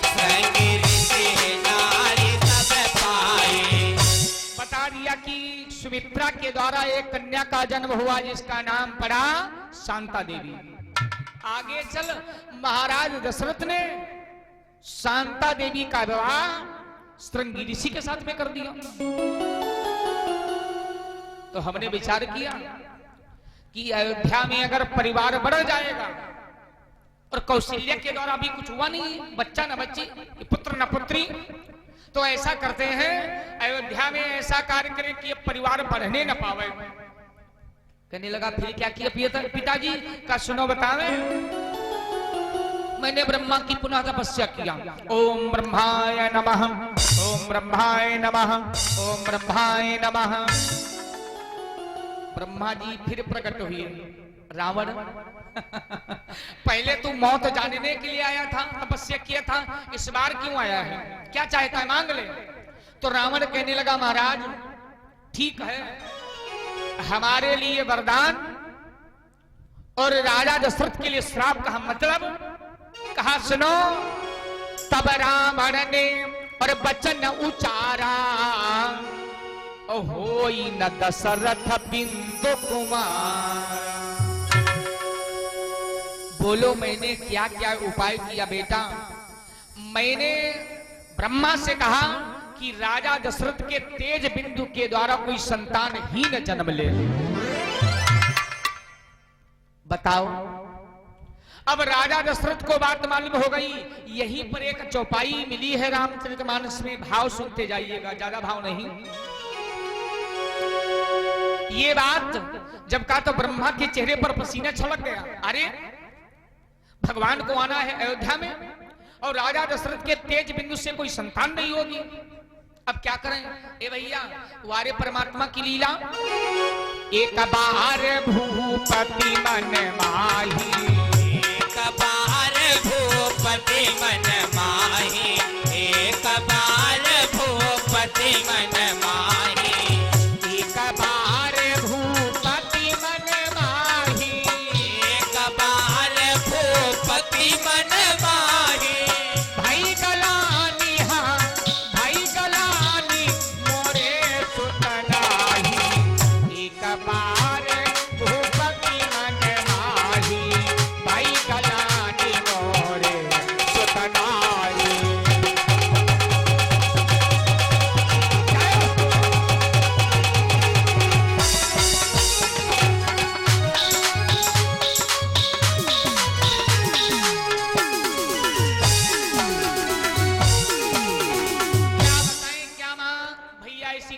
श्रृंगी ऋषि नारी तप पाई। बता दिया कि सुमित्रा के द्वारा एक कन्या का जन्म हुआ जिसका नाम पड़ा शांता देवी। आगे चल महाराज दशरथ ने शांता देवी का विवाह श्रृंगी ऋषि के साथ में कर दिया। तो हमने विचार किया कि अयोध्या में अगर परिवार बढ़ जाएगा और कौशल्या के द्वारा भी कुछ हुआ नहीं, बच्चा न बच्ची, पुत्र न पुत्री, तो ऐसा करते हैं अयोध्या में ऐसा कार्य करें कि परिवार बढ़ने न पावे। कहने लगा फिर क्या किया पिताजी का, सुनो बतावे। मैंने ब्रह्मा की पुनः तपस्या किया। ओम ब्रह्माय नमः, ओम ब्रह्माय नमः, ओम ब्रह्माय नमः। ब्रह्मा जी फिर प्रकट हुए। रावण पहले तू मौत जानने के लिए आया था, तपस्या किया था, इस बार क्यों आया है, क्या चाहता है मांग ले। तो रावण कहने लगा महाराज ठीक है, हमारे लिए वरदान और राजा दशरथ के लिए श्राप का मतलब कहा, सुनो। तब रावण ने और वचन उचारा, होई न दशरथ बिंदु कुमार। बोलो मैंने क्या क्या उपाय किया बेटा। मैंने ब्रह्मा से कहा कि राजा दशरथ के तेज बिंदु के द्वारा कोई संतान ही न जन्म ले। बताओ, अब राजा दशरथ को बात मालूम हो गई। यहीं पर एक चौपाई मिली है रामचरितमानस में, भाव सुनते जाइएगा, ज्यादा भाव नहीं। ये बात जब कहा तो ब्रह्मा के चेहरे पर पसीना छलक गया। अरे भगवान को आना है अयोध्या में और राजा दशरथ के तेज बिंदु से कोई संतान नहीं होगी, अब क्या करें। ए भैया वारे परमात्मा की लीला। एक बार भूपति मन माही, एक बार भूपति मन माही, एक बार भूपति मन माही, एक बार भूपति मन माही, एक बार भूपति मन माही। भाई गलानी हाँ भाई गलानी मोरे सुतनाही। एक बार भूपति मन माही, भाई गलानी मोरे सुतनाही।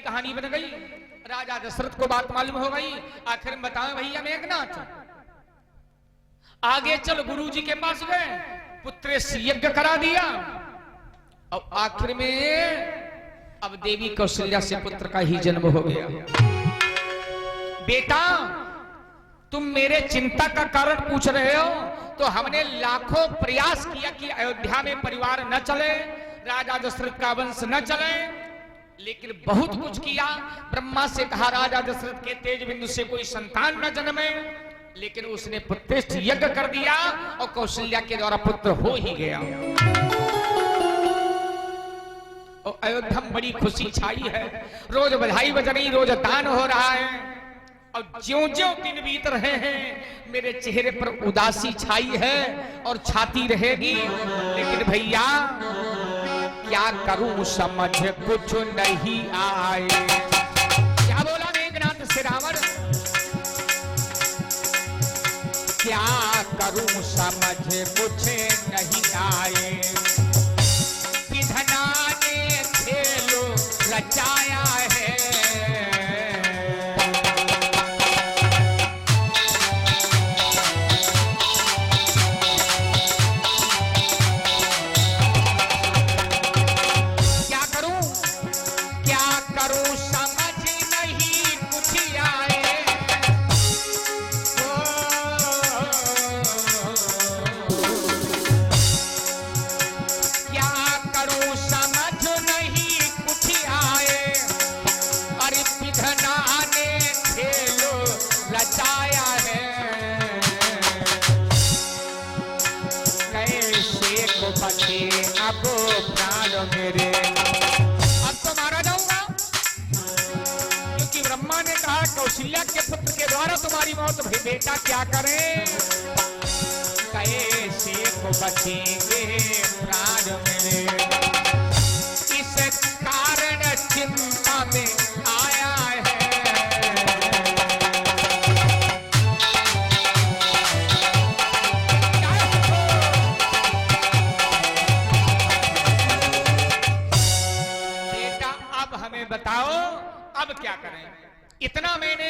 कहानी बन गई। राजा दशरथ को बात मालूम हो गई। आखिर में बताएं भैया मेघनाथ, आगे चल गुरु जी के पास गए, पुत्र यज्ञ करा दिया और आखिर में अब देवी कौशल्या से पुत्र का ही जन्म हो गया। बेटा तुम मेरे चिंता का कारण पूछ रहे हो, तो हमने लाखों प्रयास किया कि अयोध्या में परिवार न चले, राजा दशरथ का वंश न चले, लेकिन बहुत कुछ किया। ब्रह्मा से कहा राजा दशरथ के तेज बिंदु से कोई संतान न जन्मे, लेकिन उसने प्रतिष्ठ यज्ञ कर दिया और कौशल्या के द्वारा पुत्र हो ही गया। और अयोध्या में बड़ी खुशी छाई है, रोज बधाई बज रही, रोज दान हो रहा है। और ज्यों-ज्यों दिन बीत रहे हैं मेरे चेहरे पर उदासी छाई है और छाती रहेगी। लेकिन भैया क्या करूं समझ कुछ नहीं आए। क्या बोला मेघनाथ से रावण, क्या करूं समझ कुछ नहीं आए, विधना ने खेल रचाया है। अब प्राण मेरे, अब तो मारा जाऊंगा, क्योंकि ब्रह्मा ने कहा कौशल्या के पुत्र के द्वारा तुम्हारी मौत भई, बेटा क्या करें, कैसे को बचेंगे प्राण मेरे, इस कारण चिंता में आया है। बताओ अब क्या करें, इतना मैंने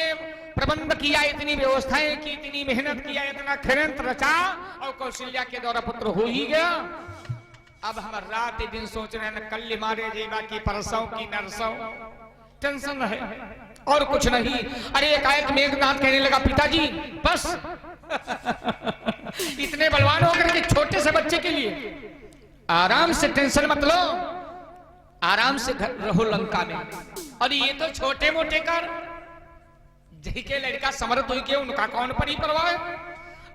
प्रबंध किया, इतनी व्यवस्थाएं की, इतनी मेहनत किया, इतना खरंत रचा और कौशल्या के द्वारा पुत्र हो ही गया। अब हम रात दिन सोच रहे हैं कल मारे जेबा की परसों की नरसों, टेंशन है और कुछ नहीं। अरे एकाएक मेघनाथ कहने लगा पिताजी बस इतने बलवान होकर के छोटे से बच्चे के लिए आराम से टेंशन मत लो, आराम से घर रहो लंका में, और ये तो छोटे मोटे कर जही के लड़का समर्थ हुई के उनका कौन परी परवाह।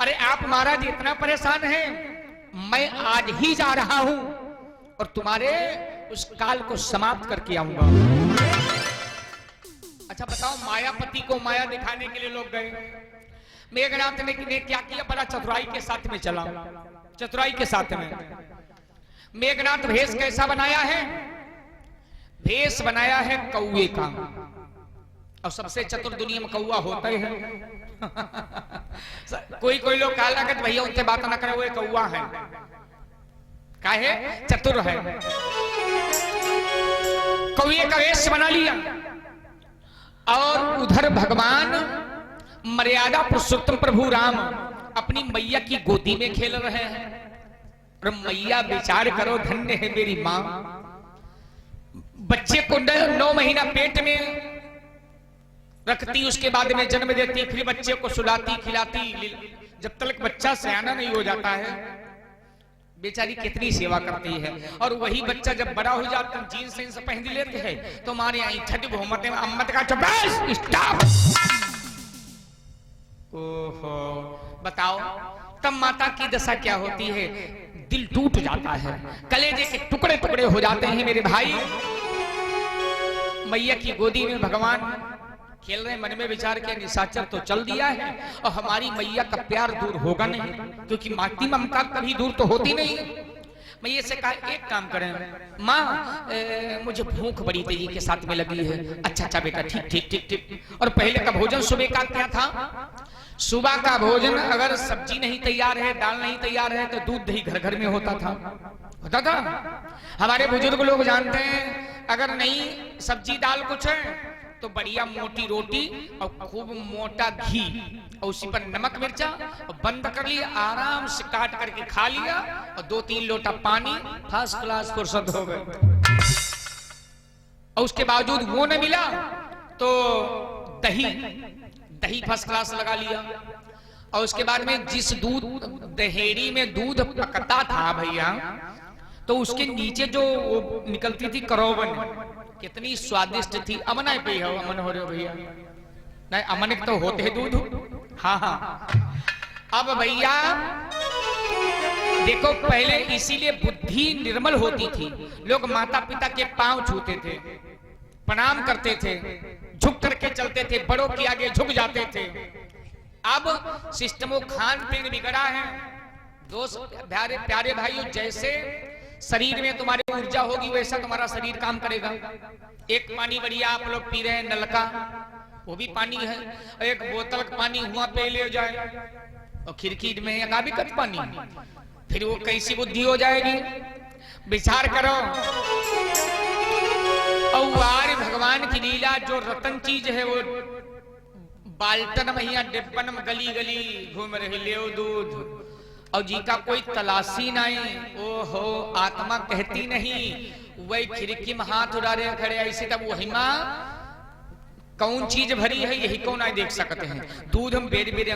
अरे आप महाराज इतना परेशान हैं, मैं आज ही जा रहा हूं और तुम्हारे उस काल को समाप्त करके आऊंगा। अच्छा बताओ, मायापति को माया दिखाने के लिए लोग गए, मेघनाथ ने क्या किया, बड़ा चतुराई के साथ में चला, चतुराई के साथ में मेघनाथ भेष कैसा बनाया है, भेष बनाया है कौवे का, और सबसे चतुर दुनिया में कौवा होता ही है कोई कोई लोग कहा लगत भैया उनसे बात ना करे, वो कौवा है, काहे चतुर है, कौवे का वेश बना लिया। और उधर भगवान मर्यादा पुरुषोत्तम प्रभु राम अपनी मैया की गोदी में खेल रहे हैं, और मैया विचार करो धन्य है मेरी मां, बच्चे को 9 महीना पेट में रखती, उसके बाद में जन्म देती, फिर बच्चे को सुलाती खिलाती, जब तक बच्चा सयाना नहीं हो जाता है, बेचारी कितनी सेवा करती है। और वही बच्चा जब बड़ा हो जाता है, जीन्स जीन्स पहन लेते हैं, तो हमारे यहाँ छठ घूमते अम्मत का चुप स्टॉप। ओहो बताओ तब माता की दशा क्या होती है, दिल टूट जाता है, कलेजे के टुकड़े टुकड़े हो जाते हैं मेरे भाई। मैया की गोदी में भगवान खेल रहे, मन में विचार किया निशाचर तो चल दिया है और हमारी मैया का प्यार दूर होगा नहीं, क्योंकि माती ममता कभी दूर तो होती नहीं। मैया से कहा एक काम करें माँ, मुझे भूख बड़ी तेजी के साथ में लगी है। अच्छा अच्छा बेटा ठीक ठीक ठीक ठीक। और पहले का भोजन सुबह का क्या था, सुबह का भोजन अगर सब्जी नहीं तैयार है, दाल नहीं तैयार है, तो दूध दही घर घर में होता था। हमारे बुजुर्ग लोग जानते हैं, अगर नहीं सब्जी दाल कुछ है तो बढ़िया मोटी रोटी और खूब मोटा घी और उसी पर नमक मिर्चा और बंद कर लिया, आराम से काट करके खा लिया, और 2-3 लोटा पानी, फर्स्ट क्लास फुर्सत हो गए। और उसके बावजूद वो न मिला तो दही फर्स्ट क्लास लगा लिया। और उसके बाद में जिस दहेड़ी में दूध पकता था भैया, तो उसके नीचे जो निकलती थी करोवन, कितनी स्वादिष्ट थी। अमन है पे हो, अमन हो रहे हो भैया, नहीं अमन तो होते हैं दूध। हाँ हाँ। अब भैया देखो, पहले इसीलिए बुद्धि निर्मल होती थी, लोग माता पिता के पांव छूते थे, प्रणाम करते थे, झुक करके चलते थे, बड़ों के आगे झुक जाते थे। अब सिस्टमों खान पीन बिगड़ा है। दोस्त प्यारे भाइयों, जैसे शरीर में तुम्हारी ऊर्जा होगी वैसा तुम्हारा शरीर काम करेगा। एक पानी बढ़िया आप लोग पी रहे हैं, नलका, वो भी पानी है, एक बोतल पानी हुआ पे ले जाए और खिड़की में लगा भी कट पानी, फिर वो कैसी बुद्धि हो जाएगी? विचार करो। और आर्य भगवान की लीला, जो रतन चीज है वो बाल्टन में या डिब्बन में गली गली घूम रही ले दूध, और जी का कोई तलाशी नहीं। ओ हो, आत्मा कहती नहीं, वही खिड़की में हाथ उड़ा रहे खड़े ऐसे, तब वही माँ कौन चीज भरी है यही कौन आई देख सकते हैं। दूध हम बेर बेर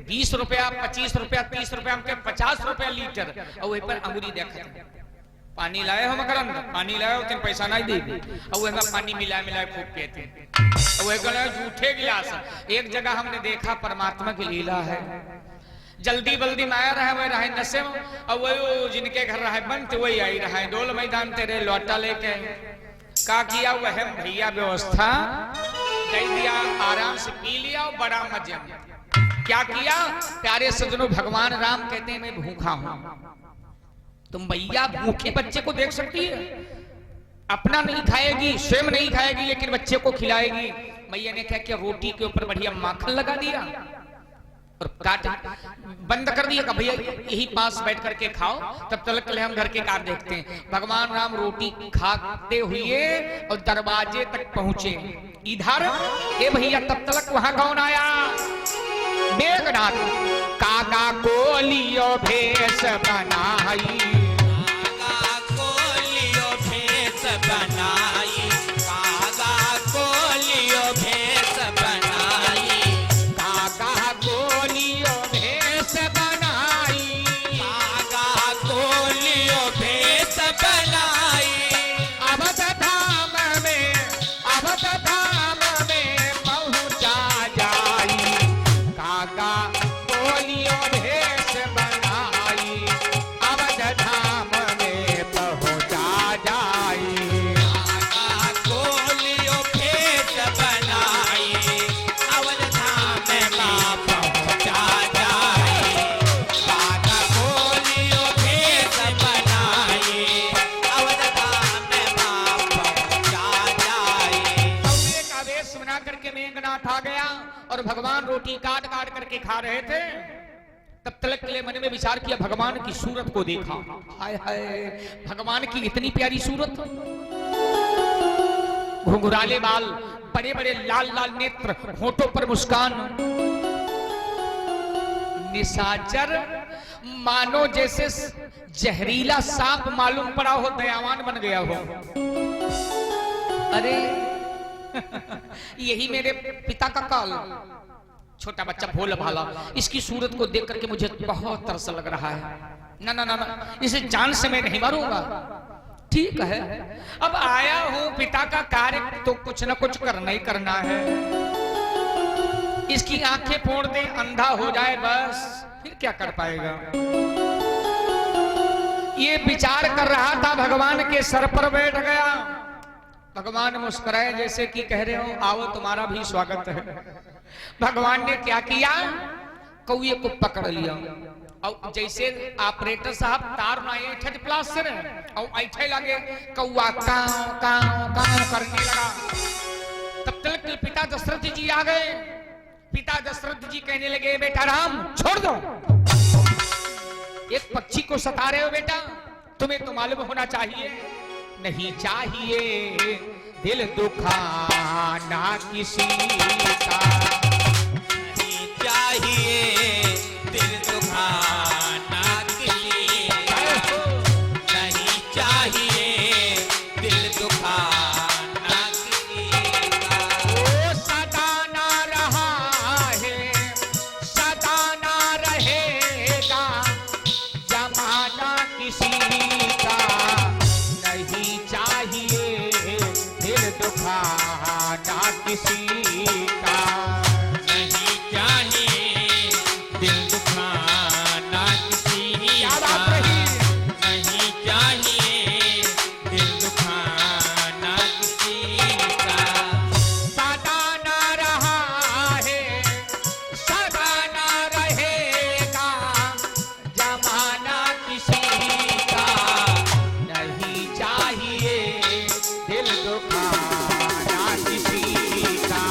20 रुपया 25 रुपया 30 रुपया हमके 50 रुपया लीटर, और वही पर अंगुरी देखते हैं। पानी लाए हो मकरंद, पानी लाए हो, तुम पैसा नहीं देगी, और वह पानी मिलाए मिलाए खूब कहते हैं। वह गले झूठे गिलास। एक जगह हमने देखा परमात्मा की लीला है, जल्दी बल्दी में आया रहा, वह रहा नशे में, और वही जिनके घर रहा बंद वही आई रहा है, डोल मैदान तेरे लौटा लेके का किया वह भैया व्यवस्था दे दिया, आराम से पी लिया और बड़ा मजे में। क्या किया? प्यारे सजनों, भगवान राम कहते हैं मैं भूखा हूं। तुम भैया भूखे बच्चे को देख सकती है? अपना नहीं खाएगी, स्वयं नहीं खाएगी, लेकिन बच्चे को खिलाएगी। मैया ने क्या किया? रोटी के ऊपर बढ़िया माखन लगा दिया और काट बंद कर दिया, भैया यही पास बैठ करके खाओ, तब तक के लिए हम घर के काम देखते हैं। भगवान राम रोटी खाते हुए और दरवाजे तक पहुंचे। इधर ए भैया, तब तक वहां कौन आया? मेघनाथ। काका को लियो भेष बनाई, काका को लियो भेष बनाई, काका को लियो भेष बनाई, काका को लियो भेष बनाई, काका को लियो भेष बनाई। अवध धाम में, अवध धाम में पहुंचा जाई, काका को लियो भेष बनाई, अवध धाम में पहुंचा जाई। काका को लियो भेष बनाई, अवध धाम में पहुंचा जाई। काका को लियो भेष बनाई, अवध धाम में पहुंचा जाई। एक आदेश बना करके मेघनाथ आ गया, और भगवान रोटी काट काट करके खा रहे थे। तब तलक के लिए मन में विचार किया, भगवान की सूरत को देखा। हाय हाय, भगवान की इतनी प्यारी सूरत, घुंघराले बाल, बड़े बड़े लाल लाल नेत्र, होठों पर मुस्कान, निशाचर मानो जैसे जहरीला सांप मालूम पड़ा हो, दयावान बन गया हो। अरे यही मेरे पिता का काल, छोटा बच्चा भोला भाला, इसकी सूरत को देख करके मुझे बहुत तरस लग रहा है। ना ना ना ना, इसे जान से मैं नहीं मारूंगा। ठीक है, अब आया हूं, पिता का कार्य तो कुछ ना कुछ करना ही करना है। इसकी आंखें फोड़ दे, अंधा हो जाए बस, फिर क्या कर पाएगा? ये विचार कर रहा था, भगवान के सर पर बैठ गया। भगवान मुस्कुराए जैसे कि कह रहे हो आओ तुम्हारा भी स्वागत है। भगवान ने क्या किया? कौए को पकड़ लिया, और जैसे ऑपरेटर साहब तार ना ऐठे प्लास्टर और ऐठे लगे, कौआ काव काव काव करने लगा। तब तक पिता दशरथ जी आ गए। पिता दशरथ जी कहने लगे, बेटा राम छोड़ दो, एक पक्षी को सता रहे हो बेटा, तुम्हें तो मालूम होना चाहिए। नहीं चाहिए दिल दुखाना किसी का, नहीं चाहिए दिल दुखाना किसी का, नहीं चाहिए दिल दुखाना किसी का। वो सदा ना रहा है, सदा ना रहेगा जमाना किसी का, नहीं चाहिए दिल दुखाना किसी का, नहीं चाहिए दिल दुखाना किसी क्या का, बात रही? नहीं चाहिए दिल दुखाना किसी का। सदा ना रहा है, सदा ना रहेगा जमाना किसी का, नहीं चाहिए दिल दुखाना किसी का।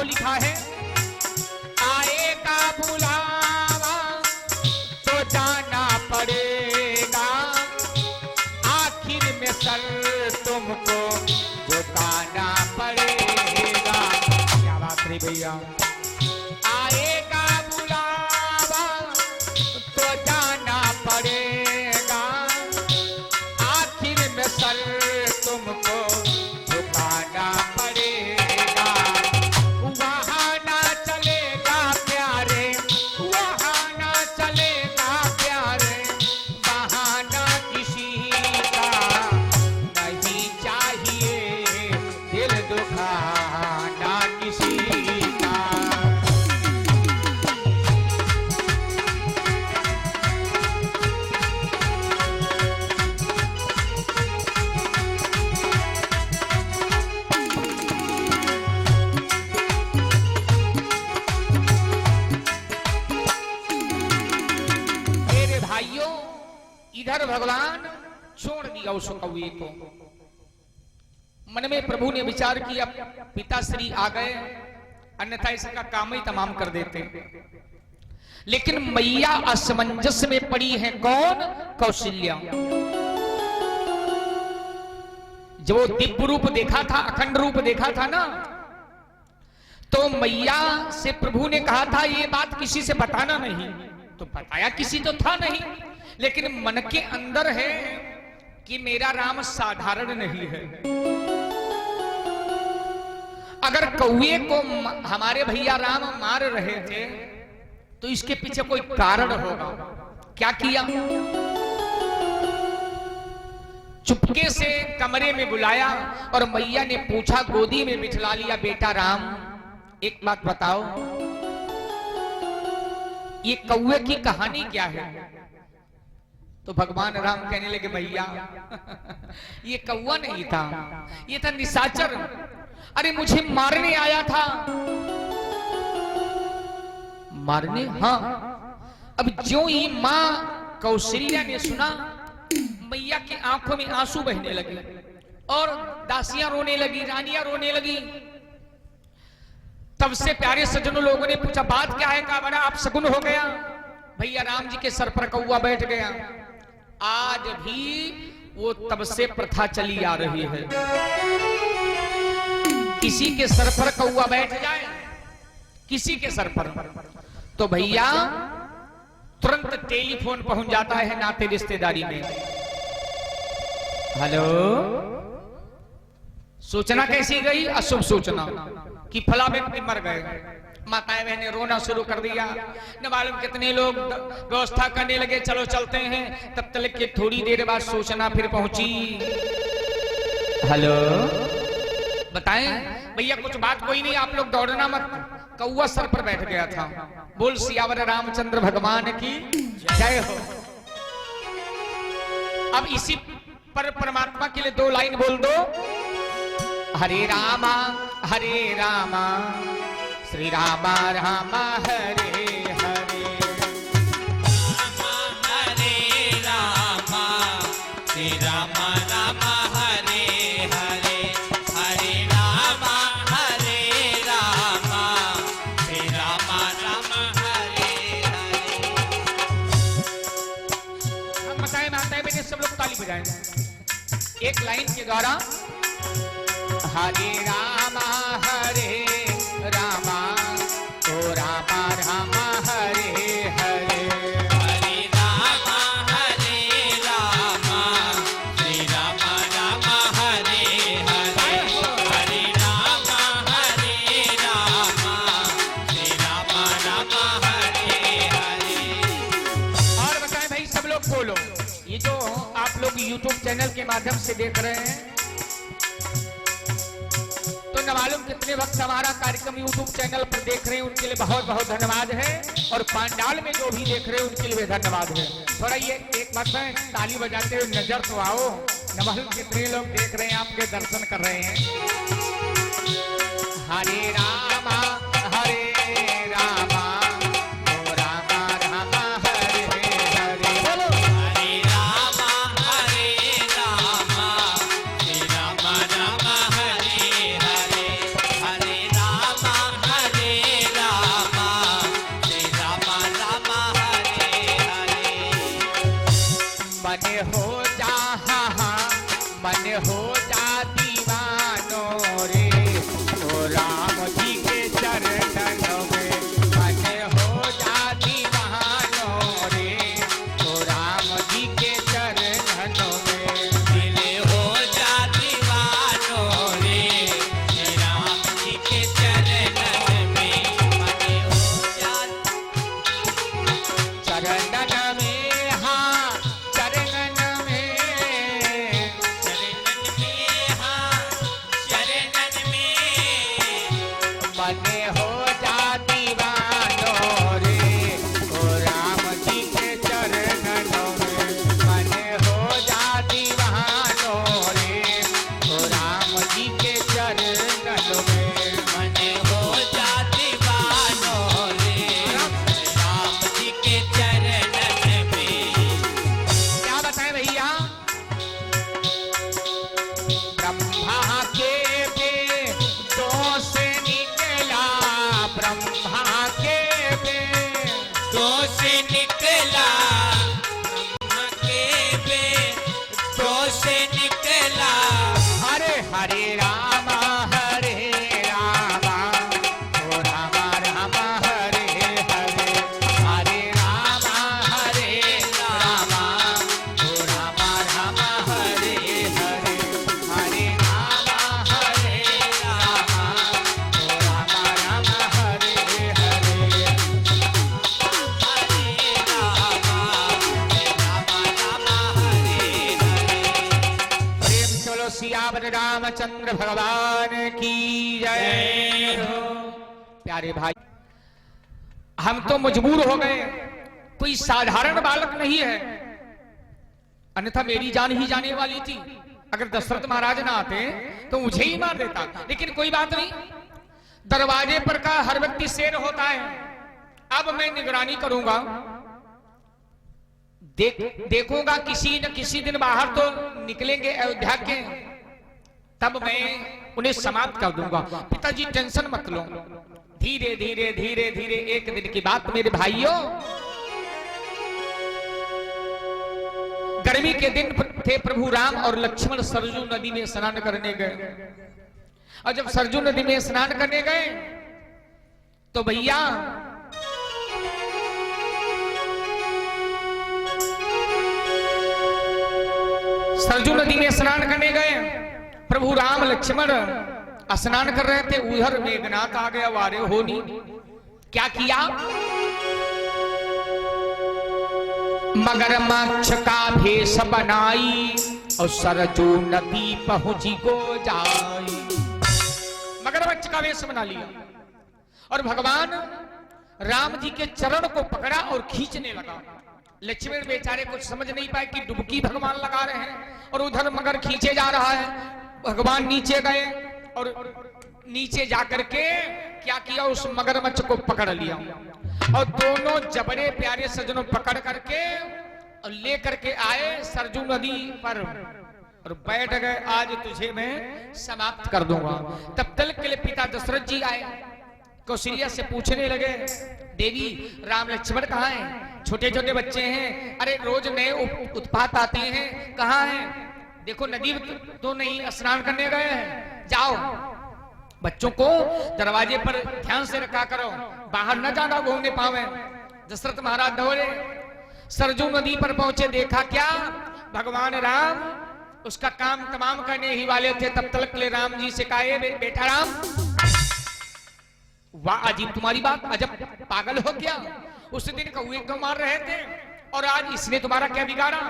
भाव लिखा है, आएगा बुलावा तो जाना पड़ेगा, आखिर में सर तुमको झुकाना पड़ेगा। क्या बात रही भैया। आएगा बुलावा तो जाना पड़ेगा, आखिर में सर तुमको झुकाना पड़ेगा। वहाँ ना चलेगा प्यारे, वहाँ ना चलेगा प्यारे, बहाना किसी का नहीं चाहिए, दिल दुखाना किसी का। इधर भगवान छोड़ दिया उस कौवे को। मन में प्रभु ने विचार किया पिताश्री आ गए, अन्यथा इसका काम ही तमाम कर देते। लेकिन मैया असमंजस में पड़ी है। कौन? कौशल्या। जब वो दिव्य रूप देखा था, अखंड रूप देखा था ना, तो मैया से प्रभु ने कहा था ये बात किसी से बताना नहीं। तो बताया किसी तो था नहीं, लेकिन मन के अंदर है कि मेरा राम साधारण नहीं है। अगर कौवे को हमारे भैया राम मार रहे थे तो इसके पीछे कोई कारण होगा। क्या किया? चुपके से कमरे में बुलाया और मैया ने पूछा, गोदी में बिठला लिया, बेटा राम एक बात बताओ, ये कौवे की कहानी क्या है? तो भगवान राम कहने लगे, भैया ये कौवा नहीं था, ये था निशाचर। अरे मुझे मारने आया था। मारने? हाँ। अब ज्यों ही मां कौशल्या ने सुना, मैया की आंखों में आंसू बहने लगे और दासियां रोने लगी, रानियां रोने लगी। तब से प्यारे सज्जनों लोगों ने पूछा, बात क्या है? कहा, बड़ा आप सगुन हो गया, भैया राम जी के सर पर कौवा बैठ गया। आज भी वो तब से प्रथा चली आ रही है, किसी के सर पर कौवा बैठ जाए, किसी के सर पर, तो भैया तुरंत टेलीफोन पहुंच जाता है नाते रिश्तेदारी में। हेलो, सूचना कैसी गई? अशुभ सूचना कि फला व्यक्ति मर गए। माताएं बहनें रोना शुरू कर दिया। न मालूम कितने लोग व्यवस्था करने लगे, चलो चलते हैं। तब तक के थोड़ी देर बाद सूचना फिर पहुंची। हेलो, बताएं भैया, कुछ बात कोई नहीं, आप लोग दौड़ना मत, कौवा सर पर बैठ गया था। बोल सियावर रामचंद्र भगवान की जय हो। अब इसी पर परमात्मा के लिए दो लाइन बोल दो, हरे रामा श्री रामा रामा हरे हरे, रामा हरे रामा श्री रामा रामा हरे हरे, हरे रामा श्री रामा रामा हरे हरे। हम बताएं माताएं बहनें सब लोग ताली बजाएं एक लाइन के द्वारा, हरे रामा तो रामा रामा हरे हरे, हरे रामा श्री रामा रामा हरे हरे, हरे रामा श्री रामा रामा हरे हरे। और बताएं भाई सब लोग बोलो, ये जो आप लोग YouTube चैनल के माध्यम से देख रहे हैं, तो न मालूम कितने वक्त हमारा कार्यक्रम YouTube चैनल पर देख रहे हैं, उनके लिए बहुत बहुत धन्यवाद है। और पांडाल में जो भी देख रहे हैं उनके लिए भी धन्यवाद है। थोड़ा ये एक बात में ताली बजाते हुए नजर तो आओ, न मालूम कितने लोग देख रहे हैं, आपके दर्शन कर रहे हैं। हरे रामा तो रामा रामा हरे हरे, बोलो हरे रामा श्री रामा रामा हरे हरे, हरे रामा हो जा, मन हो जा दीवानो रे, तो राम जी के चरणों में मन हो जा दीवानो रे, तो राम जी के चरणों में दिल हो जा दीवानो रे, राम जी के चरणन में मन हो जा चरणन में, हाँ चरणन में, चरणन में, हाँ चरणन में मन हो जा दीवानो रे, तो राम जी के चरणों में मन हो जा दीवानो रे, तो राम जी के चरणों में मन हो जा दीवानो रे, राम जी के चरणन में। क्या बताएं भैया, ब्रह्मा के बेटों से निकला, ब्रह्मा के तो से निकला, ब्रह्मा के बेटों से निकला, हरे हरे राम हरे रामा, ओ रामा रामा हरे हरे, हरे रामा हरे रामा, ओ रामा रामा हरे हरे, हरे रामा हरे रामा, ओ रामा रामा हरे हरे। हरे रामा हरे हरे। प्रेम चलो सियावर रामचंद्र भगवान की जय हो। प्यारे भाई, हम तो मजबूर हो गए, कोई साधारण बालक नहीं है, अन्यथा मेरी जान ही जाने वाली थी। अगर दशरथ महाराज ना आते तो मुझे ही मार देता, लेकिन कोई बात नहीं, दरवाजे पर का हर व्यक्ति शेर होता है। अब मैं निगरानी करूंगा, देखूंगा किसी न किसी दिन बाहर तो निकलेंगे अयोध्या के, तब मैं उन्हें समाप्त कर दूंगा। पिताजी टेंशन मत लो, धीरे धीरे धीरे धीरे एक दिन की बात मेरे भाइयों, गर्मी के दिन थे, प्रभु राम और लक्ष्मण सरजू नदी में स्नान करने गए। और जब सरजू नदी में स्नान करने गए तो भैया सरजू नदी में स्नान करने गए, प्रभु राम लक्ष्मण स्नान कर रहे थे, उधर मेघनाथ आ गया, वारे होनी। क्या किया, मगरमच्छ का भेष बनाई और सरजू नदी पहुंची को जाई। मगरमच्छ का भेष बना लिया और भगवान राम जी के चरण को पकड़ा और खींचने लगा। लक्ष्मण बेचारे कुछ समझ नहीं पाए कि डुबकी भगवान लगा रहे हैं और उधर मगर खींचे जा रहा है। भगवान नीचे गए और नीचे जाकर के क्या किया, उस मगरमच्छ को पकड़ लिया और दोनों जबड़े प्यारे सजनों पकड़ करके और ले करके आए सरजू नदी पर और बैठ गए, आज तुझे मैं समाप्त कर दूंगा। तब तक के लिए पिता दशरथ जी आए, कौशल्या से पूछने लगे, देवी राम लक्ष्मण कहाँ हैं? छोटे छोटे बच्चे हैं, अरे रोज नए उत्पात आते हैं, कहाँ हैं? देखो नदी तो नहीं, स्नान करने गए हैं, जाओ बच्चों को दरवाजे पर ध्यान से रखा करो, बाहर न जाना घूमने पावे। दशरथ महाराज दौड़े, सरजू नदी पर पहुंचे, देखा क्या, भगवान राम उसका काम तमाम करने ही वाले थे। तब तक ले राम जी से कहा, बेटा राम, वाह अजीब तुम्हारी बात, अजब पागल हो गया, उस दिन कौए को मार रहे थे और आज इसने तुम्हारा क्या बिगाड़ा?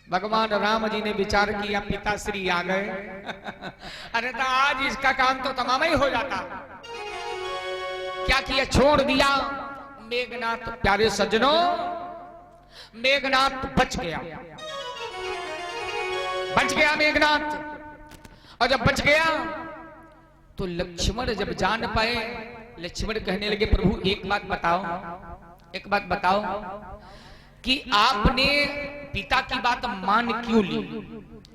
भगवान राम जी ने विचार किया, पिताश्री आ गए अरे तो आज इसका काम तो तमाम ही हो जाता। क्या किया, छोड़ दिया। मेघनाथ प्यारे सज्जनों, मेघनाथ बच गया, बच गया मेघनाथ। और जब बच गया तो लक्ष्मण जब जान पाए, लक्ष्मण कहने लगे, प्रभु एक बात बताओ, एक बात बताओ कि आपने पिता की बात मान क्यों ली?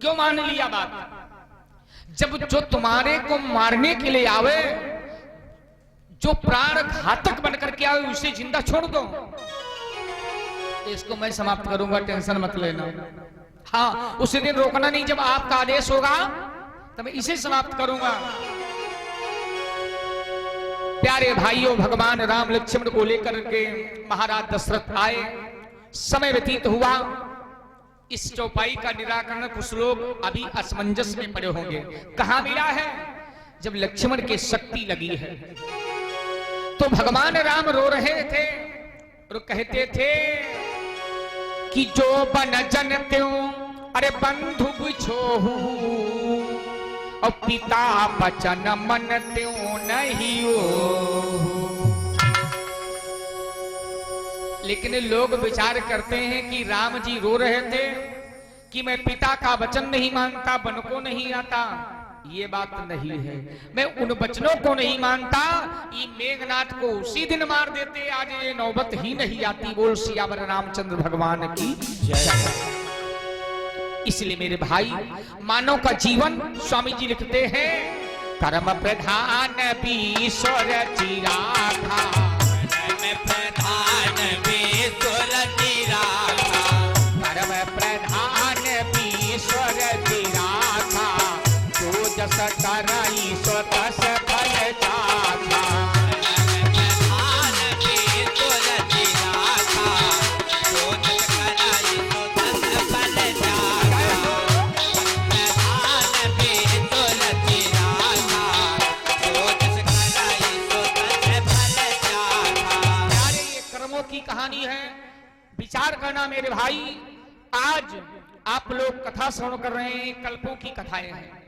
क्यों मान लिया बात? जब जो तुम्हारे को मारने के लिए आवे, जो प्राण घातक बनकर के आवे, उसे जिंदा छोड़ दो। इसको मैं समाप्त करूंगा, टेंशन मत लेना। हाँ, उसी दिन रोकना नहीं, जब आपका आदेश होगा तब मैं इसे समाप्त करूंगा। प्यारे भाइयों, भगवान राम लक्ष्मण को लेकर के महाराज दशरथ आए। समय व्यतीत हुआ। इस चौपाई का निराकरण कुछ लोग अभी असमंजस में पड़े होंगे। कहां मिला है? जब लक्ष्मण के शक्ति लगी है तो भगवान राम रो रहे थे और कहते थे कि जो बन जन त्यों अरे बंधु बुझोहू और पिता बचन मन त्यों नहीं हो। लेकिन लोग विचार करते हैं कि राम जी रो रहे थे कि मैं पिता का वचन नहीं मानता, वन को नहीं आता। ये बात नहीं है। मैं उन वचनों को नहीं मानता। ये मेघनाथ को उसी दिन मार देते, आज ये नौबत ही नहीं आती। बोल सियावर रामचंद्र भगवान की जय। इसलिए मेरे भाई, मानव का जीवन स्वामी जी लिखते हैं कर्म प्रधान ईश्वर चिराखा, प्रधान ईश्वर चिराखा, कर्म प्रधान ईश्वर चिराखा, जो जस करई सो तस फल चाखा। प्रधान ईश्वर चिराखा, जो जस करई सो तस फल चाखा। प्रधान ईश्वर चिराखा, जो जस करई सो तस फल चाखा। प्यारे, ये कर्मों की कहानी है। विचार करना मेरे भाई। आज आप लोग कथा श्रवण कर रहे हैं, कल्पों की कथाएं हैं।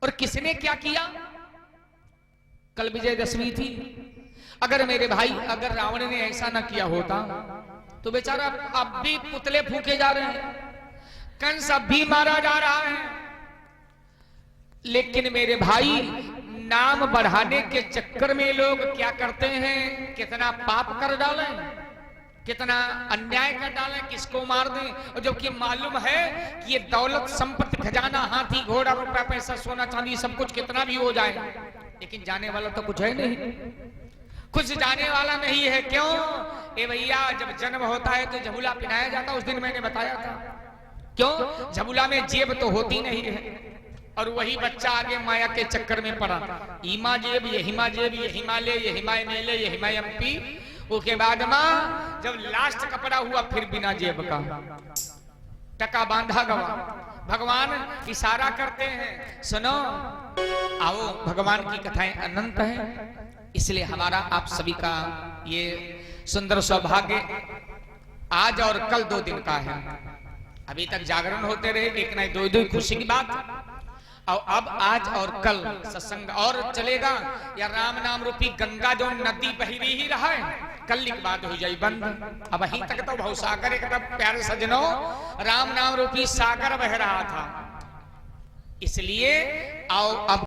और किसने क्या किया? कल विजयदशमी थी। अगर मेरे भाई, अगर रावण ने ऐसा ना किया होता तो बेचारा अब भी पुतले फूके जा रहे हैं, कंस अब भी मारा जा रहा है। लेकिन मेरे भाई, नाम बढ़ाने के चक्कर में लोग क्या करते हैं, कितना पाप कर डालें, कितना अन्याय कर डालें, किसको मार दें। और जबकि मालूम है कि ये दौलत संपत्ति खजाना हाथी घोड़ा रुपया पैसा सोना चांदी सब कुछ कितना भी हो जाए, लेकिन जाने वाला तो कुछ है नहीं, कुछ जाने वाला नहीं है। क्यों? ए भैया, जब जन्म होता है तो झबूला पहनाया जाता। उस दिन मैंने बताया था। क्यों? झबूला में जेब तो होती नहीं है और वही बच्चा आगे माया के चक्कर में पड़ा। ईमा जेब, ये हिमा जेब, ये हिमालय, ये हिमाय मेले, ये हिमाय एमपी। उसके बाद मां जब लास्ट कपड़ा हुआ फिर बिना जेब का, टका बांधा गवा। भगवान इशारा करते हैं, सुनो आओ, भगवान की कथाएं अनंत हैं। इसलिए हमारा आप सभी का ये सुंदर सौभाग्य आज और कल 2 दिन का है। अभी तक जागरण होते रहे, एक नहीं दो दो खुशी की बात। और अब आज और कल सत्संग और चलेगा, या राम नाम रूपी गंगा जो नदी बही ही रहा है, कल की बात हो जाए बंद। अब वहीं तक तो भाव सागर एक प्यारे सजनों, राम नाम रूपी सागर बह रहा था। इसलिए आओ अब